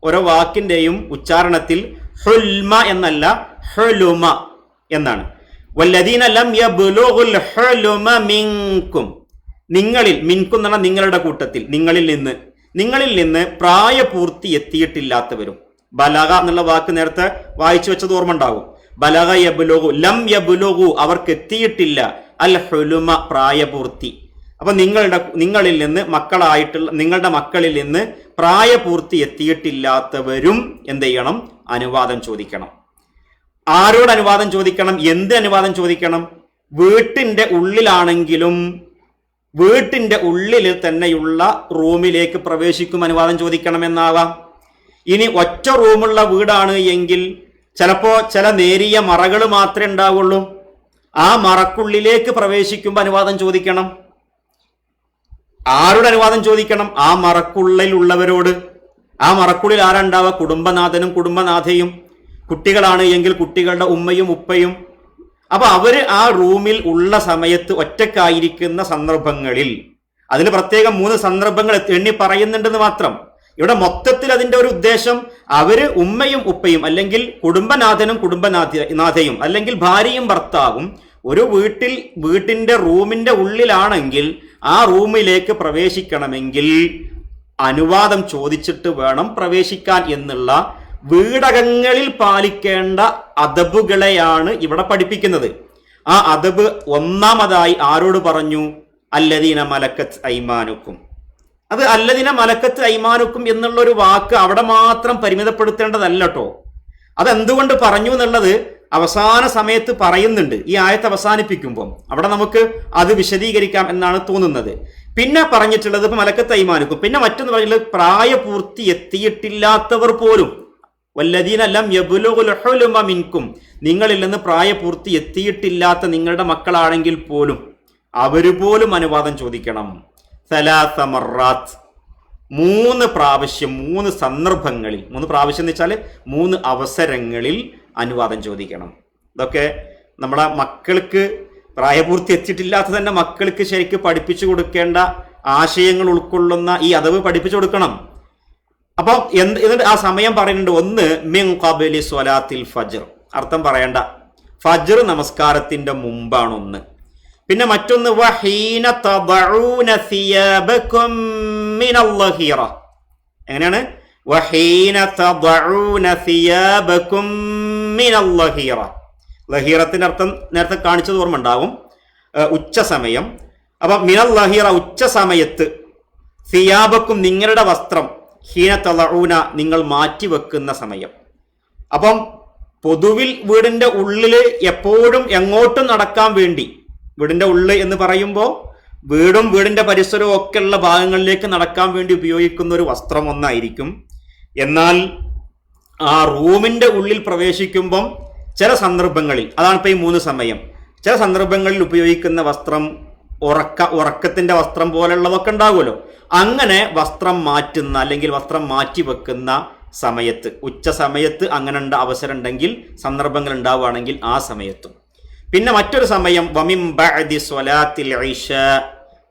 ഓരോ വാക്കിന്റെയും ഉച്ചാരണത്തിൽ ഹുൽമ എന്നല്ല ഹുലുമ എന്നാണ്. വല്ലദീന ലം യബ്ലുഗുൽ ഹുലുമ മിൻകും, നിങ്ങളിൽ, മിൻകും എന്ന് പറഞ്ഞാൽ നിങ്ങളുടെ കൂട്ടത്തിൽ, നിങ്ങളിൽ നിന്ന് പ്രായപൂർത്തി എത്തിയിട്ടില്ലാത്തവരും. ബലഗ എന്നുള്ള വാക്ക് നേരത്തെ വായിച്ചു വെച്ചത് ഓർമ്മ ഉണ്ടാകും. ബലഗ യബ്ലുഗു, ലം യബ്ലുഗു, അവർക്ക് എത്തിയിട്ടില്ല, അൽ ഹുലുമ, പ്രായപൂർത്തി. അപ്പൊ നിങ്ങളിൽ നിന്ന് നിങ്ങളുടെ മക്കളിൽ നിന്ന് പ്രായപൂർത്തി എത്തിയിട്ടില്ലാത്തവരും എന്ത് ചെയ്യണം? അനുവാദം ചോദിക്കണം. ആരോട് അനുവാദം ചോദിക്കണം? എന്ത് അനുവാദം ചോദിക്കണം? വീട്ടിന്റെ ഉള്ളിലാണെങ്കിലും വീട്ടിന്റെ ഉള്ളിൽ തന്നെയുള്ള റൂമിലേക്ക് പ്രവേശിക്കും അനുവാദം ചോദിക്കണമെന്നാവാം. ഇനി ഒറ്റ റൂമുള്ള വീടാണ് എങ്കിൽ ചിലപ്പോ ചില നേരിയ മറകൾ മാത്രമേ ഉണ്ടാവുള്ളൂ. ആ മറക്കുള്ളിലേക്ക് പ്രവേശിക്കുമ്പോൾ അനുവാദം ചോദിക്കണം. ആരോട് അനുവാദം ചോദിക്കണം? ആ മറക്കുള്ളിലുള്ളവരോട്. ആ മറക്കുള്ളിൽ ആരുണ്ടാവുക? കുടുംബനാഥനും കുടുംബനാഥയും. കുട്ടികളാണ് എങ്കിൽ കുട്ടികളുടെ ഉമ്മയും ഉപ്പയും. അപ്പൊ അവര് ആ റൂമിൽ ഉള്ള സമയത്ത് ഒറ്റക്കായിരിക്കുന്ന സന്ദർഭങ്ങളിൽ, അതിന് പ്രത്യേകം 3 സന്ദർഭങ്ങൾ എണ്ണി പറയുന്നുണ്ടെന്ന് മാത്രം. ഇവിടെ മൊത്തത്തിൽ അതിന്റെ ഒരു ഉദ്ദേശം, അവര് ഉമ്മയും ഉപ്പയും അല്ലെങ്കിൽ കുടുംബനാഥനും കുടുംബനാഥയും അല്ലെങ്കിൽ ഭാര്യയും ഭർത്താവും ഒരു വീട്ടിന്റെ റൂമിന്റെ ഉള്ളിലാണെങ്കിൽ ആ റൂമിലേക്ക് പ്രവേശിക്കണമെങ്കിൽ അനുവാദം ചോദിച്ചിട്ട് വേണം പ്രവേശിക്കാൻ എന്നുള്ള വീടകങ്ങളിൽ പാലിക്കേണ്ട അദബുകളെയാണ് ഇവിടെ പഠിപ്പിക്കുന്നത്. ആ അദബ് ഒന്നാമതായി ആരോട് പറഞ്ഞു? അല്ലദീന മലക്കത്ത് ഐമാനുക്കും. അത് അല്ലദീന മലക്കത്ത് ഐമാനുക്കും എന്നുള്ള ഒരു വാക്ക് അവിടെ മാത്രം പരിമിതപ്പെടുത്തേണ്ടതല്ല കേട്ടോ. അതെന്തുകൊണ്ട് പറഞ്ഞു എന്നുള്ളത് അവസാന സമയത്ത് പറയുന്നുണ്ട്. ഈ ആയത്ത് അവസാനിപ്പിക്കുമ്പോൾ അവിടെ നമുക്ക് അത് വിശദീകരിക്കാം എന്നാണ് തോന്നുന്നത്. പിന്നെ പറഞ്ഞിട്ടുള്ളത് ഇപ്പൊ മലക്കത്ത് ഐമാനുക്കും. പിന്നെ മറ്റൊന്ന് പറയുന്നത് പ്രായപൂർത്തി എത്തിയിട്ടില്ലാത്തവർ പോലും, വല്ലദീന ലം യബ്ലുഗുൽ ഹുലുമ മിൻകും, നിങ്ങളിൽ നിന്ന് പ്രായപൂർത്തി എത്തിയിട്ടില്ലാത്ത നിങ്ങളുടെ മക്കളാണെങ്കിൽ പോലും അവര് പോലും അനുവാദം ചോദിക്കണം. 3 മർറാത്ത്, 3 പ്രാവശ്യം 3 സന്ദർഭങ്ങളിൽ, 3 പ്രാവശ്യം എന്ന് വെച്ചാൽ 3 അവസരങ്ങളിൽ അനുവാദം ചോദിക്കണം. ഇതൊക്കെ നമ്മളെ മക്കൾക്ക്, പ്രായപൂർത്തി എത്തിയിട്ടില്ലാത്ത തന്നെ മക്കൾക്ക് ശരിക്കും പഠിപ്പിച്ചു കൊടുക്കേണ്ട ആശയങ്ങൾ ഉൾക്കൊള്ളുന്ന ഈ അദബ് പഠിപ്പിച്ചു കൊടുക്കണം. അപ്പം എന്നിട്ട് ആ സമയം പറയുന്നുണ്ട്. ഒന്ന് മിൻ ഖബ്ലി സ്വലാത്തിൽ ഫജ്ർ, അർത്ഥം പറയണ്ട, ഫജ്ർ നമസ്കാരത്തിന്റെ മുമ്പാണ് ഒന്ന്. പിന്നെ മറ്റൊന്ന് വഹീന തദഊന സിയാബകും മിനൽ ലഹീറ. എങ്ങനെയാണ്? വഹീന തദഊന സിയാബകും മിനൽ ലഹീറ. ലഹീറത്തിന്റെ അർത്ഥം നേരത്തെ കാണിച്ചത് ഓർമ്മ ഉണ്ടാവും, ഉച്ച സമയം. അപ്പം മിനൽ ലഹീറ, ഉച്ച സമയത്ത്, സിയാബക്കും നിങ്ങളുടെ വസ്ത്രം, ഹീന തദഊന നിങ്ങൾ മാറ്റിവെക്കുന്ന സമയം. അപ്പം പൊതുവിൽ വീടിന്റെ ഉള്ളിൽ എപ്പോഴും എങ്ങോട്ടും നടക്കാൻ വേണ്ടി, വീടിന്റെ ഉള്ളിൽ എന്ന് പറയുമ്പോൾ വീടും വീടിന്റെ പരിസരവും ഒക്കെ ഉള്ള ഭാഗങ്ങളിലേക്ക് നടക്കാൻ വേണ്ടി ഉപയോഗിക്കുന്ന ഒരു വസ്ത്രം ഒന്നായിരിക്കും. എന്നാൽ ആ റൂമിന്റെ ഉള്ളിൽ പ്രവേശിക്കുമ്പം ചില സന്ദർഭങ്ങളിൽ, അതാണ് ഇപ്പൊ ഈ 3 സമയം, ചില സന്ദർഭങ്ങളിൽ ഉപയോഗിക്കുന്ന വസ്ത്രം ഉറക്കത്തിന്റെ വസ്ത്രം പോലുള്ളതൊക്കെ ഉണ്ടാകുമല്ലോ. അങ്ങനെ വസ്ത്രം മാറ്റുന്ന അല്ലെങ്കിൽ വസ്ത്രം മാറ്റി വെക്കുന്ന സമയത്ത്, ഉച്ച സമയത്ത് അങ്ങനെ അവസരം ഉണ്ടെങ്കിൽ, സന്ദർഭങ്ങൾ ഉണ്ടാവുകയാണെങ്കിൽ ആ സമയത്തും. പിന്നെ മറ്റൊരു സമയം വമിൻ ബഅദി സ്വലാത്തിൽ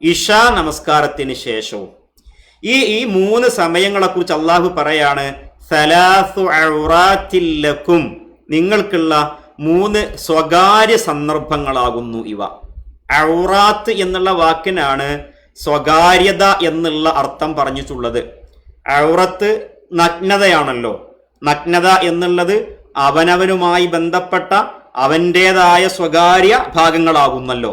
ഇശാ നമസ്കാരത്തിന് ശേഷവും. ഈ 3 സമയങ്ങളെ കുറിച്ച് അള്ളാഹു പറയാണ്, സലാസു ഔറാത്തിൽ ലക്കും, നിങ്ങൾക്കുള്ള 3 സ്വകാര്യ സന്ദർഭങ്ങളാകുന്നു ഇവ. ഔറാത്ത് എന്നുള്ള വാക്കിനാണ് സ്വകാര്യത എന്നുള്ള അർത്ഥം പറഞ്ഞിട്ടുള്ളത്. ഔറത്ത് നഗ്നതയാണല്ലോ. നഗ്നത എന്നുള്ളത് അവനവനുമായി ബന്ധപ്പെട്ട അവൻ്റെതായ സ്വകാര്യ ഭാഗങ്ങളാകുന്നല്ലോ.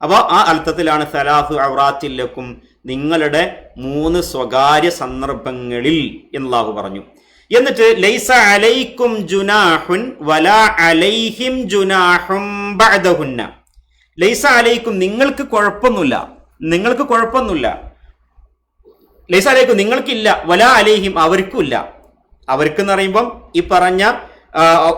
അപ്പോൾ ആ അർത്ഥത്തിലാണ് സലാസു ഔറാത്തിൽ ലക്കും, നിങ്ങളുടെ 3 സ്വകാര്യ സന്ദർഭങ്ങളിൽ എന്നല്ലാഹു പറഞ്ഞു. എന്നിട്ട് ലൈസ അലൈക്കും ജുനാഹുൻ വലാ അലൈഹിം ജുനാഹും ബഅദഹുന്ന. ലൈസ അലൈക്കും, നിങ്ങൾക്ക് കുഴപ്പമൊന്നുമില്ല, നിങ്ങൾക്ക് കുഴപ്പമൊന്നുമില്ല. ലൈസ അലൈക്കും, നിങ്ങൾക്കില്ല, വലാ അലൈഹിം, അവർക്കുമില്ല. അവർക്കെന്ന് പറയുമ്പം ഈ പറഞ്ഞ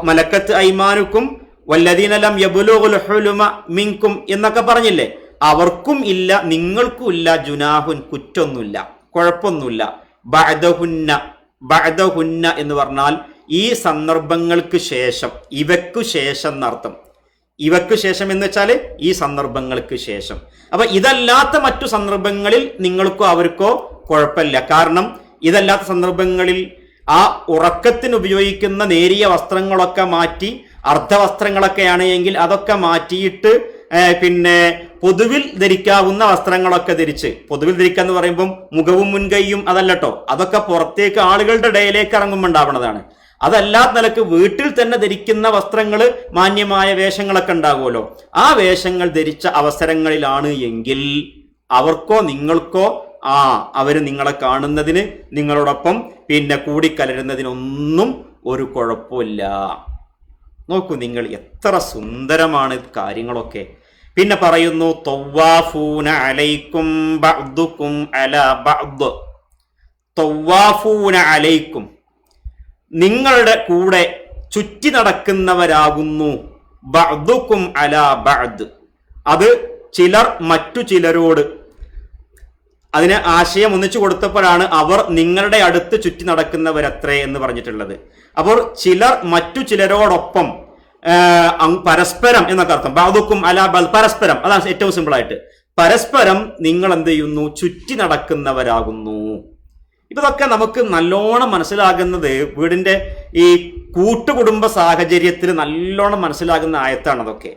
മലക്കത്ത് ഐമാനുക്കും വല്ലദീന ലം യബ്ലുഗുൽ ഹുലുമ മിൻകും എന്നൊക്കെ പറഞ്ഞില്ലേ, അവർക്കും ഇല്ല, നിങ്ങൾക്കും ഇല്ല, ജുനാഹുൻ, കുറ്റൊന്നുമില്ല, കുഴപ്പമൊന്നുമില്ല. ബഅദഹുന്ന, ബഅദഹുന്ന എന്ന് പറഞ്ഞാൽ ഈ സന്ദർഭങ്ങൾക്ക് ശേഷം, ഇവയ്ക്കു ശേഷം എന്നർത്ഥം. ഇവയ്ക്കു ശേഷം എന്ന് വെച്ചാൽ ഈ സന്ദർഭങ്ങൾക്ക് ശേഷം. അപ്പൊ ഇതല്ലാത്ത മറ്റു സന്ദർഭങ്ങളിൽ നിങ്ങൾക്കോ അവർക്കോ കുഴപ്പമില്ല. കാരണം ഇതല്ലാത്ത സന്ദർഭങ്ങളിൽ ആ ഉറക്കത്തിന് ഉപയോഗിക്കുന്ന നേരിയ വസ്ത്രങ്ങളൊക്കെ മാറ്റി അർദ്ധവസ്ത്രങ്ങളൊക്കെയാണ് എങ്കിൽ അതൊക്കെ മാറ്റിയിട്ട് പിന്നെ പൊതുവിൽ ധരിക്കാവുന്ന വസ്ത്രങ്ങളൊക്കെ ധരിച്ച്, പൊതുവിൽ ധരിക്കുക എന്ന് പറയുമ്പം മുഖവും മുൻകൈയും അതല്ലട്ടോ, അതൊക്കെ പുറത്തേക്ക് ആളുകളുടെ ഇടയിലേക്ക് ഇറങ്ങുമ്പോൾ ഉണ്ടാവുന്നതാണ്. അതല്ലാത്ത നിലക്ക് വീട്ടിൽ തന്നെ ധരിക്കുന്ന വസ്ത്രങ്ങൾ, മാന്യമായ വേഷങ്ങളൊക്കെ ഉണ്ടാകുമല്ലോ, ആ വേഷങ്ങൾ ധരിച്ച അവസരങ്ങളിലാണ് എങ്കിൽ അവർക്കോ നിങ്ങൾക്കോ അവര് നിങ്ങളെ കാണുന്നതിന്, നിങ്ങളോടൊപ്പം പിന്നെ കൂടിക്കലരുന്നതിനൊന്നും ഒരു കുഴപ്പമില്ല. നോക്കൂ നിങ്ങൾ, എത്ര സുന്ദരമാണ് കാര്യങ്ങളൊക്കെ. പിന്നെ പറയുന്നു തവ്വാഫൂന അലൈക്കും ബഅ്ദുക്കും അലാ ബഅ്ദ്. തവ്വാഫൂന അലൈക്കും, നിങ്ങളുടെ കൂടെ ചുറ്റി നടക്കുന്നവരാകുന്നു. ബഅ്ദുക്കും അലാ ബഅ്ദ്, അത് ചിലർ മറ്റു ചിലരോട്. അതിന് ആശയം ഒന്നിച്ചു കൊടുത്തപ്പോഴാണ് അവർ നിങ്ങളുടെ അടുത്ത് ചുറ്റി നടക്കുന്നവരത്രേ എന്ന് പറഞ്ഞിട്ടുള്ളത്. അപ്പോൾ ചിലർ മറ്റു ചിലരോടൊപ്പം പരസ്പരം എന്നൊക്കെ അർത്ഥം. ബഅ്ദുക്കും അലാ ബഅ്ദ്, പരസ്പരം, അതാണ് ഏറ്റവും സിമ്പിൾ ആയിട്ട്. പരസ്പരം നിങ്ങൾ എന്ത് ചെയ്യുന്നു? ചുറ്റി നടക്കുന്നവരാകുന്നു. ഇതൊക്കെ നമുക്ക് നല്ലോണം മനസ്സിലാകുന്നത് വീടിന്റെ ഈ കൂട്ടുകുടുംബ സാഹചര്യത്തിൽ നല്ലോണം മനസ്സിലാകുന്ന ആയത്താണ് അതൊക്കെ.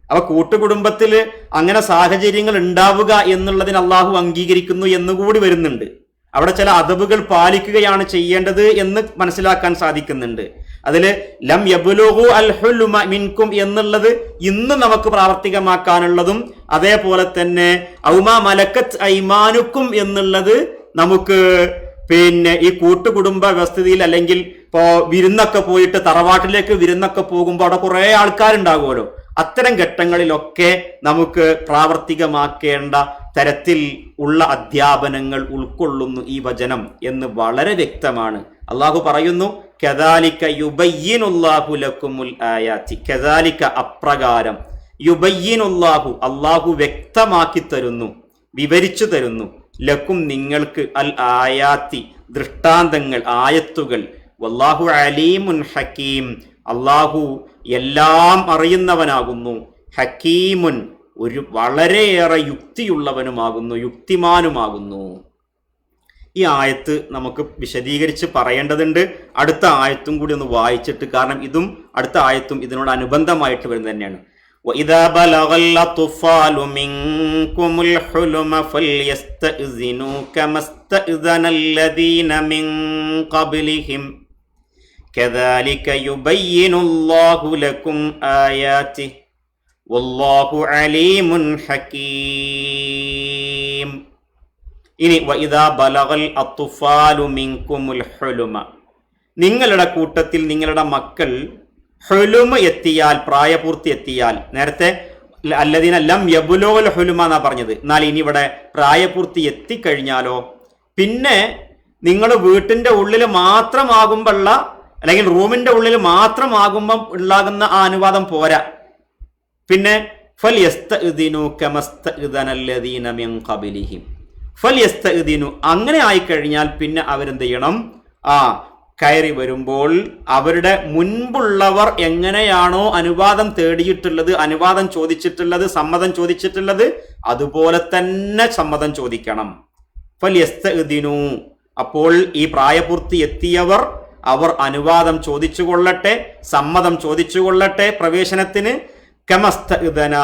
അപ്പൊ കൂട്ടുകുടുംബത്തിൽ അങ്ങനെ സാഹചര്യങ്ങൾ ഉണ്ടാവുക എന്നുള്ളതിന് അള്ളാഹു അംഗീകരിക്കുന്നു എന്നുകൂടി വരുന്നുണ്ട്. അവിടെ ചില അദബുകൾ പാലിക്കുകയാണ് ചെയ്യേണ്ടത് എന്ന് മനസ്സിലാക്കാൻ സാധിക്കുന്നുണ്ട്. അതില് ലം യബ്ലുഗു അൽ ഹുലുമ മിൻകും എന്നുള്ളത് ഇന്ന് നമുക്ക് പ്രാവർത്തികമാക്കാനുള്ളതും, അതേപോലെ തന്നെ ഔമാ മലക്കത്ത് ഐമാനുക്കും എന്നുള്ളത് നമുക്ക് പിന്നെ ഈ കൂട്ടുകുടുംബ വ്യവസ്ഥിതിയിൽ, അല്ലെങ്കിൽ ഇപ്പോ വിരുന്നൊക്കെ പോയിട്ട് തറവാട്ടിലേക്ക് വിരുന്നൊക്കെ പോകുമ്പോൾ അവിടെ കുറെ ആൾക്കാരുണ്ടാകുമല്ലോ, അത്തരം ഘട്ടങ്ങളിലൊക്കെ നമുക്ക് പ്രാവർത്തികമാക്കേണ്ട തരത്തിൽ ഉള്ള അധ്യാപനങ്ങൾ ഉൾക്കൊള്ളുന്നു ഈ വചനം എന്ന് വളരെ വ്യക്തമാണ്. അള്ളാഹു പറയുന്നു കദാലിക യുബയ്യിനുല്ലാഹു ലക്കുമുൽ ആയാതി. കദാലിക, അപ്രകാരം, യുബയ്യിനുല്ലാഹു, അള്ളാഹു വ്യക്തമാക്കി തരുന്നു, വിവരിച്ചു തരുന്നു. ലക്കും നിങ്ങൾക്ക് അൽ ആയാത്തി ദൃഷ്ടാന്തങ്ങൾ, ആയത്തുകൾ. വല്ലാഹു അലീമുൻ ഹക്കീം, അള്ളാഹു എല്ലാം അറിയുന്നവനാകുന്നു. ഹക്കീമുൻ, ഒരു വളരെയേറെ യുക്തിയുള്ളവനുമാകുന്നു, യുക്തിമാനുമാകുന്നു. ഈ ആയത്ത് നമുക്ക് വിശദീകരിച്ച് പറയേണ്ടതുണ്ട്. അടുത്ത ആയത്തും കൂടി ഒന്ന് വായിച്ചിട്ട്, കാരണം ഇതും അടുത്ത ആയത്തും ഇതിനോട് അനുബന്ധമായിട്ട് വരുന്നത് തന്നെയാണ്. وَإِذَا بَلَغَ الْأَطْفَالُ مِنكُمُ الْحُلُمَ فَلْيَسْتَأْذِنُوا كَمَا اسْتَأْذَنَ الَّذِينَ مِن قَبْلِهِمْ كَذَلِكَ يُبَيِّنُ اللَّهُ لَكُمْ آيَاتِهِ وَاللَّهُ عَلِيمٌ حَكِيمٌ. ഇനി വഇദാ ബലഗൽ അത്ഫാലു മിൻകുമുൽ ഹുലുമ, നിങ്ങളുടെ കൂട്ടത്തിൽ നിങ്ങളുടെ മക്കൾ ഹുലുമ എത്തിയാൽ, പ്രായപൂർത്തി എത്തിയാൽ. നേരത്തെ അല്ലദീന ലം യബ്ലുഗുൽ ഹുലുമ എന്നാ പറഞ്ഞത്. എന്നാൽ ഇനി ഇവിടെ പ്രായപൂർത്തി എത്തിക്കഴിഞ്ഞാലോ, പിന്നെ നിങ്ങൾ വീട്ടിന്റെ ഉള്ളിൽ മാത്രമാകുമ്പോഴുള്ള, അല്ലെങ്കിൽ റൂമിന്റെ ഉള്ളിൽ മാത്രമാകുമ്പം ഉണ്ടാകുന്ന ആ അനുവാദം പോരാ. പിന്നെ ഫൽയസ്തഇദിനു കമസ്തഇദനല്ലദീന മിൻ ഖബലിഹിം, ഫൽയസ്തഇദിനു, അങ്ങനെ ആയിക്കഴിഞ്ഞാൽ പിന്നെ അവരെന്ത് ചെയ്യണം? കയറി വരുമ്പോൾ അവരുടെ മുൻപുള്ളവർ എങ്ങനെയാണോ അനുവാദം തേടിയിട്ടുള്ളത്, അനുവാദം ചോദിച്ചിട്ടുള്ളത്, സമ്മതം ചോദിച്ചിട്ടുള്ളത്, അതുപോലെ തന്നെ സമ്മതം ചോദിക്കണം. ഫൽയസ്തഇദിനു, അപ്പോൾ ഈ പ്രായപൂർത്തി എത്തിയവർ അവർ അനുവാദം ചോദിച്ചു കൊള്ളട്ടെ, സമ്മതം ചോദിച്ചു കൊള്ളട്ടെ പ്രവേശനത്തിന്. കമസ്തഇദന,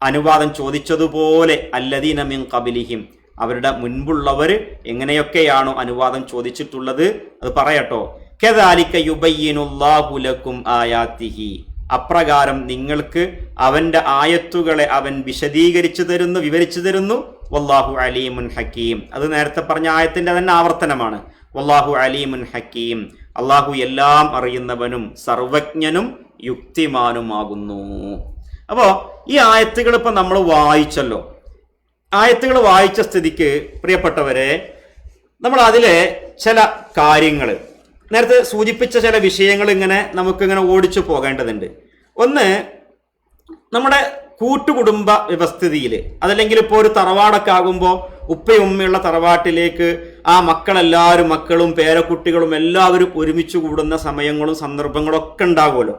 അനുവാദം ചോദിച്ചതുപോലെ, അല്ലദീന മിൻ ഖബലിഹിം, അവരുടെ മുൻപുള്ളവർ എങ്ങനെയൊക്കെയാണോ അനുവാദം ചോദിച്ചിട്ടുള്ളത് അത് പറയട്ടോ. കദാലിക യുബയ്യിനുല്ലാഹു ലക്കും ആയാതിഹി, അപ്രകാരം നിങ്ങൾക്ക് അവന്റെ ആയത്തുകളെ അവൻ വിശദീകരിച്ചു തരുന്നു, വിവരിച്ചു തരുന്നു. വല്ലാഹു അലീമുൻ ഹക്കീം, അത് നേരത്തെ പറഞ്ഞ ആയത്തിന്റെ തന്നെ ആവർത്തനമാണ്. വല്ലാഹു അലീമുൻ ഹക്കീം, അള്ളാഹു എല്ലാം അറിയുന്നവനും സർവജ്ഞനും യുക്തിമാനുമാകുന്നു. അപ്പോ ഈ ആയത്തുകൾ ഇപ്പൊ നമ്മൾ വായിച്ചല്ലോ. ആയത്തുകൾ വായിച്ച സ്ഥിതിക്ക് പ്രിയപ്പെട്ടവരെ, നമ്മൾ അതിലെ ചില കാര്യങ്ങൾ, നേരത്തെ സൂചിപ്പിച്ച ചില വിഷയങ്ങൾ ഇങ്ങനെ നമുക്കിങ്ങനെ ഓടിച്ചു പോകേണ്ടതുണ്ട്. ഒന്ന്, നമ്മുടെ കൂട്ടുകുടുംബ വ്യവസ്ഥിതിയിൽ, അതല്ലെങ്കിൽ ഇപ്പോൾ ഒരു തറവാടൊക്കെ ആകുമ്പോൾ ഉപ്പയും ഉമ്മയുള്ള തറവാട്ടിലേക്ക് ആ മക്കളെല്ലാവരും, മക്കളും പേരക്കുട്ടികളും എല്ലാവരും ഒരുമിച്ച് കൂടുന്ന സമയങ്ങളും സന്ദർഭങ്ങളും ഒക്കെ ഉണ്ടാകുമല്ലോ.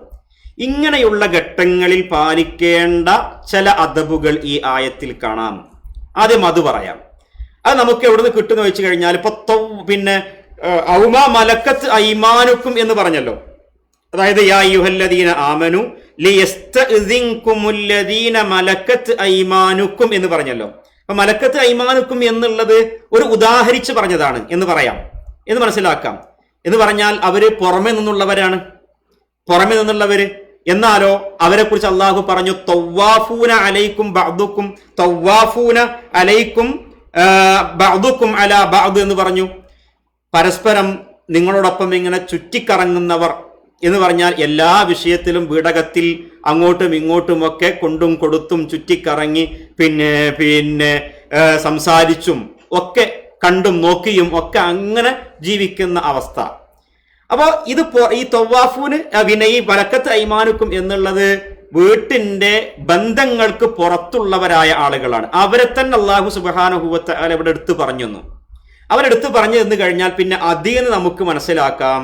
ഇങ്ങനെയുള്ള ഘട്ടങ്ങളിൽ പാലിക്കേണ്ട ചില അദബുകൾ ഈ ആയത്തിൽ കാണാം. ആദ്യം അത് പറയാം. അത് നമുക്ക് എവിടെ നിന്ന് കിട്ടുന്ന വെച്ച് കഴിഞ്ഞാൽ, ഇപ്പൊ പിന്നെ ഔമ മലക്കത്ത് ഐമാനുക്കും എന്ന് പറഞ്ഞല്ലോ. അതായത് യാ അയ്യുഹല്ലദീന ആമനു ലിയസ്തഇദിൻകുമുല്ലദീന മലക്കത്ത് ഐമാനുക്കും എന്ന് പറഞ്ഞല്ലോ. അപ്പൊ മലക്കത്ത് ഐമാനുക്കും എന്നുള്ളത് ഒരു ഉദാഹരിച്ച് പറഞ്ഞതാണ് എന്ന് പറയാം, എന്ന് മനസ്സിലാക്കാം. എന്ന് പറഞ്ഞാൽ അവര് പുറമെ നിന്നുള്ളവരാണ്, പുറമെ നിന്നുള്ളവര്. എന്നാലോ അവരെ കുറിച്ച് അള്ളാഹു പറഞ്ഞു, തവ്വാഫൂന അലൈക്കും ബഅദുക്കും, തവ്വാഫൂന അലൈക്കും ബഅദുക്കും അലാ ബഅദ് എന്ന് പറഞ്ഞു. പരസ്പരം നിങ്ങളോടൊപ്പം ഇങ്ങനെ ചുറ്റിക്കറങ്ങുന്നവർ എന്ന് പറഞ്ഞാൽ എല്ലാ വിഷയത്തിലും വീടകത്തിൽ അങ്ങോട്ടും ഇങ്ങോട്ടുമൊക്കെ കൊണ്ടും കൊടുത്തും ചുറ്റിക്കറങ്ങി പിന്നെ സംസാരിച്ചും ഒക്കെ കണ്ടും നോക്കിയും ഒക്കെ അങ്ങനെ ജീവിക്കുന്ന അവസ്ഥ. അപ്പോൾ ഇത് ഈ തവ്വാഫൂന് പിന്നെ ഈ മലക്കത്ത് ഐമാനുക്കും എന്നുള്ളത് വീട്ടിന്റെ ബന്ധങ്ങൾക്ക് പുറത്തുള്ളവരായ ആളുകളാണ്. അവരെ തന്നെ അല്ലാഹു സുബ്ഹാനഹു വ തആല ഇവിടെ എടുത്തു പറഞ്ഞു. അവരെടുത്ത് പറഞ്ഞു തന്നു കഴിഞ്ഞാൽ പിന്നെ അതിൽ നിന്ന് നമുക്ക് മനസ്സിലാക്കാം,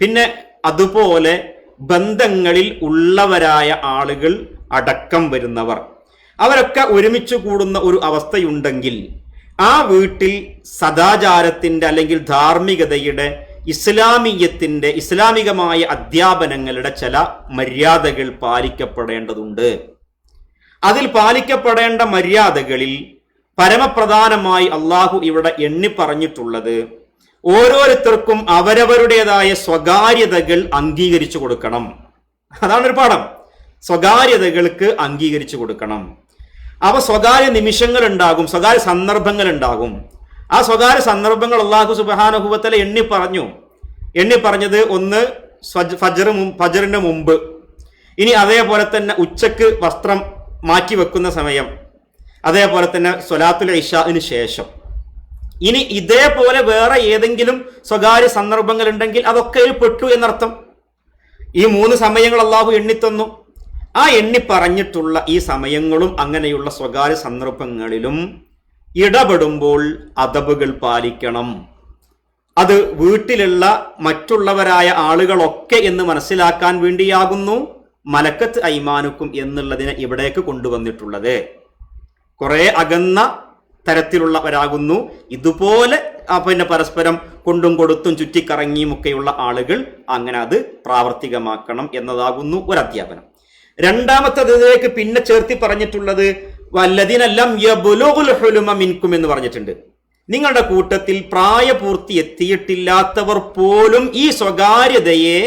പിന്നെ അതുപോലെ ബന്ധങ്ങളിൽ ഉള്ളവരായ ആളുകൾ അടക്കം വരുന്നവർ, അവരൊക്കെ ഒരുമിച്ച് കൂടുന്ന ഒരു അവസ്ഥയുണ്ടെങ്കിൽ ആ വീട്ടിൽ സദാചാരത്തിന്റെ അല്ലെങ്കിൽ ധാർമ്മികതയുടെ, ഇസ്ലാമിയത്തിന്റെ, ഇസ്ലാമികമായ അധ്യാപനങ്ങളുടെ ചില മര്യാദകൾ പാലിക്കപ്പെടേണ്ടതുണ്ട്. അതിൽ പാലിക്കപ്പെടേണ്ട മര്യാദകളിൽ പരമപ്രധാനമായി അള്ളാഹു ഇവിടെ എണ്ണി പറഞ്ഞിട്ടുള്ളത്, ഓരോരുത്തർക്കും അവരവരുടേതായ സ്വകാര്യതകൾ അംഗീകരിച്ചു കൊടുക്കണം. അതാണൊരു പാഠം. സ്വകാര്യതകൾക്ക് അംഗീകരിച്ചു കൊടുക്കണം. അവ സ്വകാര്യ നിമിഷങ്ങൾ ഉണ്ടാകും, സ്വകാര്യ സന്ദർഭങ്ങൾ ഉണ്ടാകും. ആ സ്വകാര്യ സന്ദർഭങ്ങൾ അല്ലാഹു സുബ്ഹാനഹു വ തആല എണ്ണി പറഞ്ഞത് ഒന്ന് ഫജ്റിന് മുമ്പ്, ഇനി അതേപോലെ തന്നെ ഉച്ചക്ക് വസ്ത്രം മാറ്റി വെക്കുന്ന സമയം, അതേപോലെ തന്നെ സ്വലാത്തുൽ ഇശാഇന് ശേഷം. ഇനി ഇതേപോലെ വേറെ ഏതെങ്കിലും സ്വകാര്യ സന്ദർഭങ്ങൾ ഉണ്ടെങ്കിൽ അതൊക്കെ പെട്ടു എന്നർത്ഥം. ഈ 3 സമയങ്ങൾ അല്ലാഹു എണ്ണിത്തന്നു. ആ എണ്ണി പറഞ്ഞിട്ടുള്ള ഈ സമയങ്ങളും അങ്ങനെയുള്ള സ്വകാര്യ സന്ദർഭങ്ങളിലും ഇടപെടുമ്പോൾ അദബുകൾ പാലിക്കണം. അത് വീട്ടിലുള്ള മറ്റുള്ളവരായ ആളുകളൊക്കെ എന്ന് മനസ്സിലാക്കാൻ വേണ്ടിയാകുന്നു മലക്കത്ത് ഐമാനുക്കും എന്നുള്ളതിനെ ഇവിടേക്ക് കൊണ്ടുവന്നിട്ടുള്ളത്. കുറെ അകന്ന തരത്തിലുള്ളവരാകുന്നു ഇതുപോലെ പിന്നെ പരസ്പരം കൊണ്ടും കൊടുത്തും ചുറ്റിക്കറങ്ങിയും ഒക്കെയുള്ള ആളുകൾ. അങ്ങനെ അത് പ്രാവർത്തികമാക്കണം എന്നതാകുന്നു ഒരു അധ്യാപനം. രണ്ടാമത്തേതിലേക്ക് പിന്നെ ചേർത്തി പറഞ്ഞിട്ടുള്ളത് വല്ലദീനലം യബ്ലുഗുൽ ഹുലുമ മിൻകും എന്ന് പറഞ്ഞിട്ടുണ്ട്. നിങ്ങളുടെ കൂട്ടത്തിൽ പ്രായപൂർത്തി എത്തിയിട്ടില്ലാത്തവർ പോലും ഈ സ്വകാര്യതയെ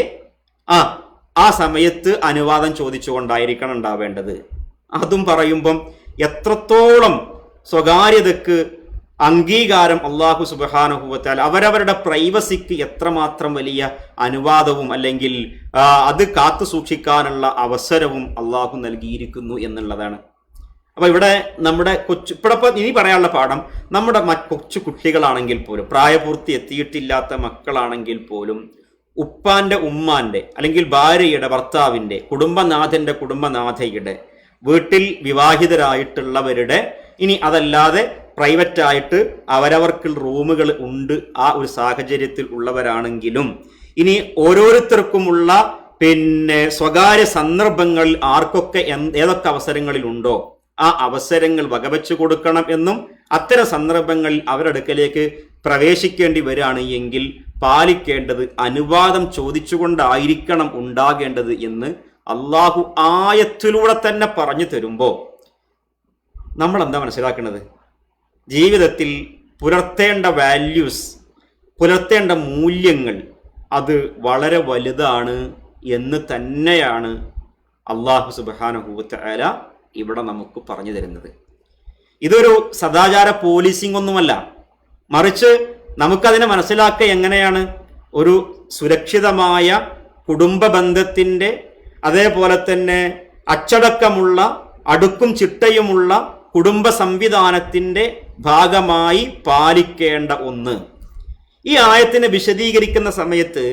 ആ സമയത്ത് അനുവാദം ചോദിച്ചുകൊണ്ടായിരിക്കണം ഉണ്ടാവേണ്ടത്. അതും പറയുമ്പം എത്രത്തോളം സ്വകാര്യതക്ക് അംഗീകാരം അള്ളാഹു സുബ്ഹാനഹു വ തആല അവരവരുടെ പ്രൈവസിക്ക് എത്രമാത്രം വലിയ അനുവാദവും അല്ലെങ്കിൽ അത് കാത്തു സൂക്ഷിക്കാനുള്ള അവസരവും അള്ളാഹു നൽകിയിരിക്കുന്നു എന്നുള്ളതാണ്. അപ്പൊ ഇവിടെ നമ്മുടെ ഇനി പറയാനുള്ള പാഠം, നമ്മുടെ കൊച്ചു കുട്ടികളാണെങ്കിൽ പോലും, പ്രായപൂർത്തി എത്തിയിട്ടില്ലാത്ത മക്കളാണെങ്കിൽ പോലും ഉപ്പാന്റെ ഉമ്മാന്റെ അല്ലെങ്കിൽ ഭാര്യയുടെ ഭർത്താവിന്റെ കുടുംബനാഥന്റെ കുടുംബനാഥയുടെ വീട്ടിൽ വിവാഹിതരായിട്ടുള്ളവരുടെ, ഇനി അതല്ലാതെ പ്രൈവറ്റായിട്ട് അവരവർക്കുള്ള റൂമുകൾ ഉണ്ട്, ആ ഒരു സാഹചര്യത്തിൽ ഉള്ളവരാണെങ്കിലും ഇനി ഓരോരുത്തർക്കുമുള്ള സ്വകാര്യ സന്ദർഭങ്ങൾ ആർക്കൊക്കെ ഏതൊക്കെ അവസരങ്ങളിലുണ്ടോ ആ അവസരങ്ങൾ വകവെച്ചു കൊടുക്കണം എന്നും അത്തരം സന്ദർഭങ്ങളിൽ അവരുടെ അടുക്കലേക്ക് പ്രവേശിക്കേണ്ടി വരികയാണ് എങ്കിൽ പാലിക്കേണ്ടത് അനുവാദം ചോദിച്ചുകൊണ്ടായിരിക്കണം ഉണ്ടാകേണ്ടത് എന്ന് അള്ളാഹു ആയത്തിലൂടെ തന്നെ പറഞ്ഞു തരുമ്പോൾ നമ്മൾ എന്താ മനസ്സിലാക്കുന്നത്? ജീവിതത്തിൽ പുലർത്തേണ്ട വാല്യൂസ്, പുലർത്തേണ്ട മൂല്യങ്ങൾ അത് വളരെ വലുതാണ് എന്ന് തന്നെയാണ് അള്ളാഹു സുബ്ഹാനഹു വ തആല ഇവിടെ നമുക്ക് പറഞ്ഞു തരുന്നത്. ഇതൊരു സദാചാര പോലീസിംഗ് ഒന്നുമല്ല, മറിച്ച് നമുക്കതിനെ മനസ്സിലാക്കുക എങ്ങനെയാണ്? ഒരു സുരക്ഷിതമായ കുടുംബ ബന്ധത്തിൻ്റെ, അതേപോലെ തന്നെ അച്ചടക്കമുള്ള അടുക്കും ചിട്ടയുമുള്ള കുടുംബ സംവിധാനത്തിൻ്റെ ഭാഗമായി പാലിക്കേണ്ട ഒന്ന്. ഈ ആയത്തിനെ വിശദീകരിക്കുന്ന സമയത്ത്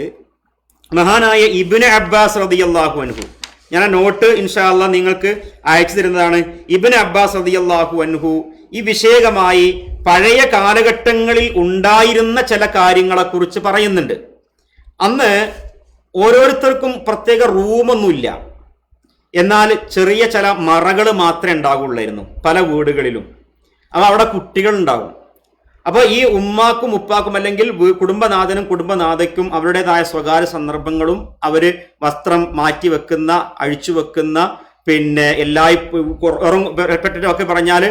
മഹാനായ ഇബ്നു അബ്ബാസ് റളിയല്ലാഹു അൻഹു, ഞാൻ ആ നോട്ട് ഇൻഷാ അല്ലാഹ് നിങ്ങൾക്ക് അയച്ചു തരുന്നതാണ്. ഇബ്നു അബ്ബാസ് റളിയല്ലാഹു അൻഹു ഈ വിഷയകമായി പഴയ കാലഘട്ടങ്ങളിൽ ഉണ്ടായിരുന്ന ചില കാര്യങ്ങളെക്കുറിച്ച് പറയുന്നുണ്ട്. അന്ന് ഓരോരുത്തർക്കും പ്രത്യേക റൂമൊന്നുമില്ല, എന്നാൽ ചെറിയ ചില മറകൾ മാത്രമേ ഉണ്ടാകുള്ളായിരുന്നു പല വീടുകളിലും. അപ്പോൾ അവിടെ കുട്ടികൾ ഉണ്ടാകും. അപ്പോൾ ഈ ഉമ്മാക്കും ഉപ്പാക്കും അല്ലെങ്കിൽ കുടുംബനാഥനും കുടുംബനാഥയ്ക്കും അവരുടേതായ സ്വകാര്യ സന്ദർഭങ്ങളും അവർ വസ്ത്രം മാറ്റി വെക്കുന്ന, അഴിച്ചു വെക്കുന്ന, ഒക്കെ പറഞ്ഞാൽ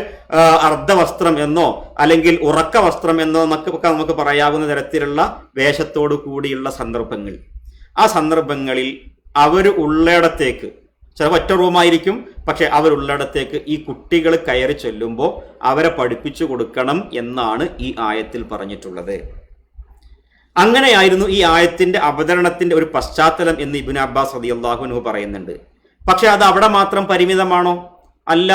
അർദ്ധവസ്ത്രം എന്നോ അല്ലെങ്കിൽ ഉറക്ക വസ്ത്രം എന്നോ ഒക്കെ നമുക്ക് പറയാവുന്ന തരത്തിലുള്ള വേഷത്തോടു കൂടിയുള്ള സന്ദർഭങ്ങൾ. ആ സന്ദർഭങ്ങളിൽ അവർ ഉള്ളിടത്തേക്ക്, ചിലപ്പോൾ ഒറ്റ റൂമായിരിക്കും, പക്ഷെ അവരുള്ളിടത്തേക്ക് ഈ കുട്ടികൾ കയറി ചെല്ലുമ്പോൾ അവരെ പഠിപ്പിച്ചു കൊടുക്കണം എന്നാണ് ഈ ആയത്തിൽ പറഞ്ഞിട്ടുള്ളത്. അങ്ങനെയായിരുന്നു ഈ ആയത്തിന്റെ അവതരണത്തിന്റെ ഒരു പശ്ചാത്തലം എന്ന് ഇബ്നു അബ്ബാസ് റളിയല്ലാഹു അൻഹു പറയുന്നുണ്ട്. പക്ഷെ അത് അവിടെ മാത്രം പരിമിതമാണോ? അല്ല.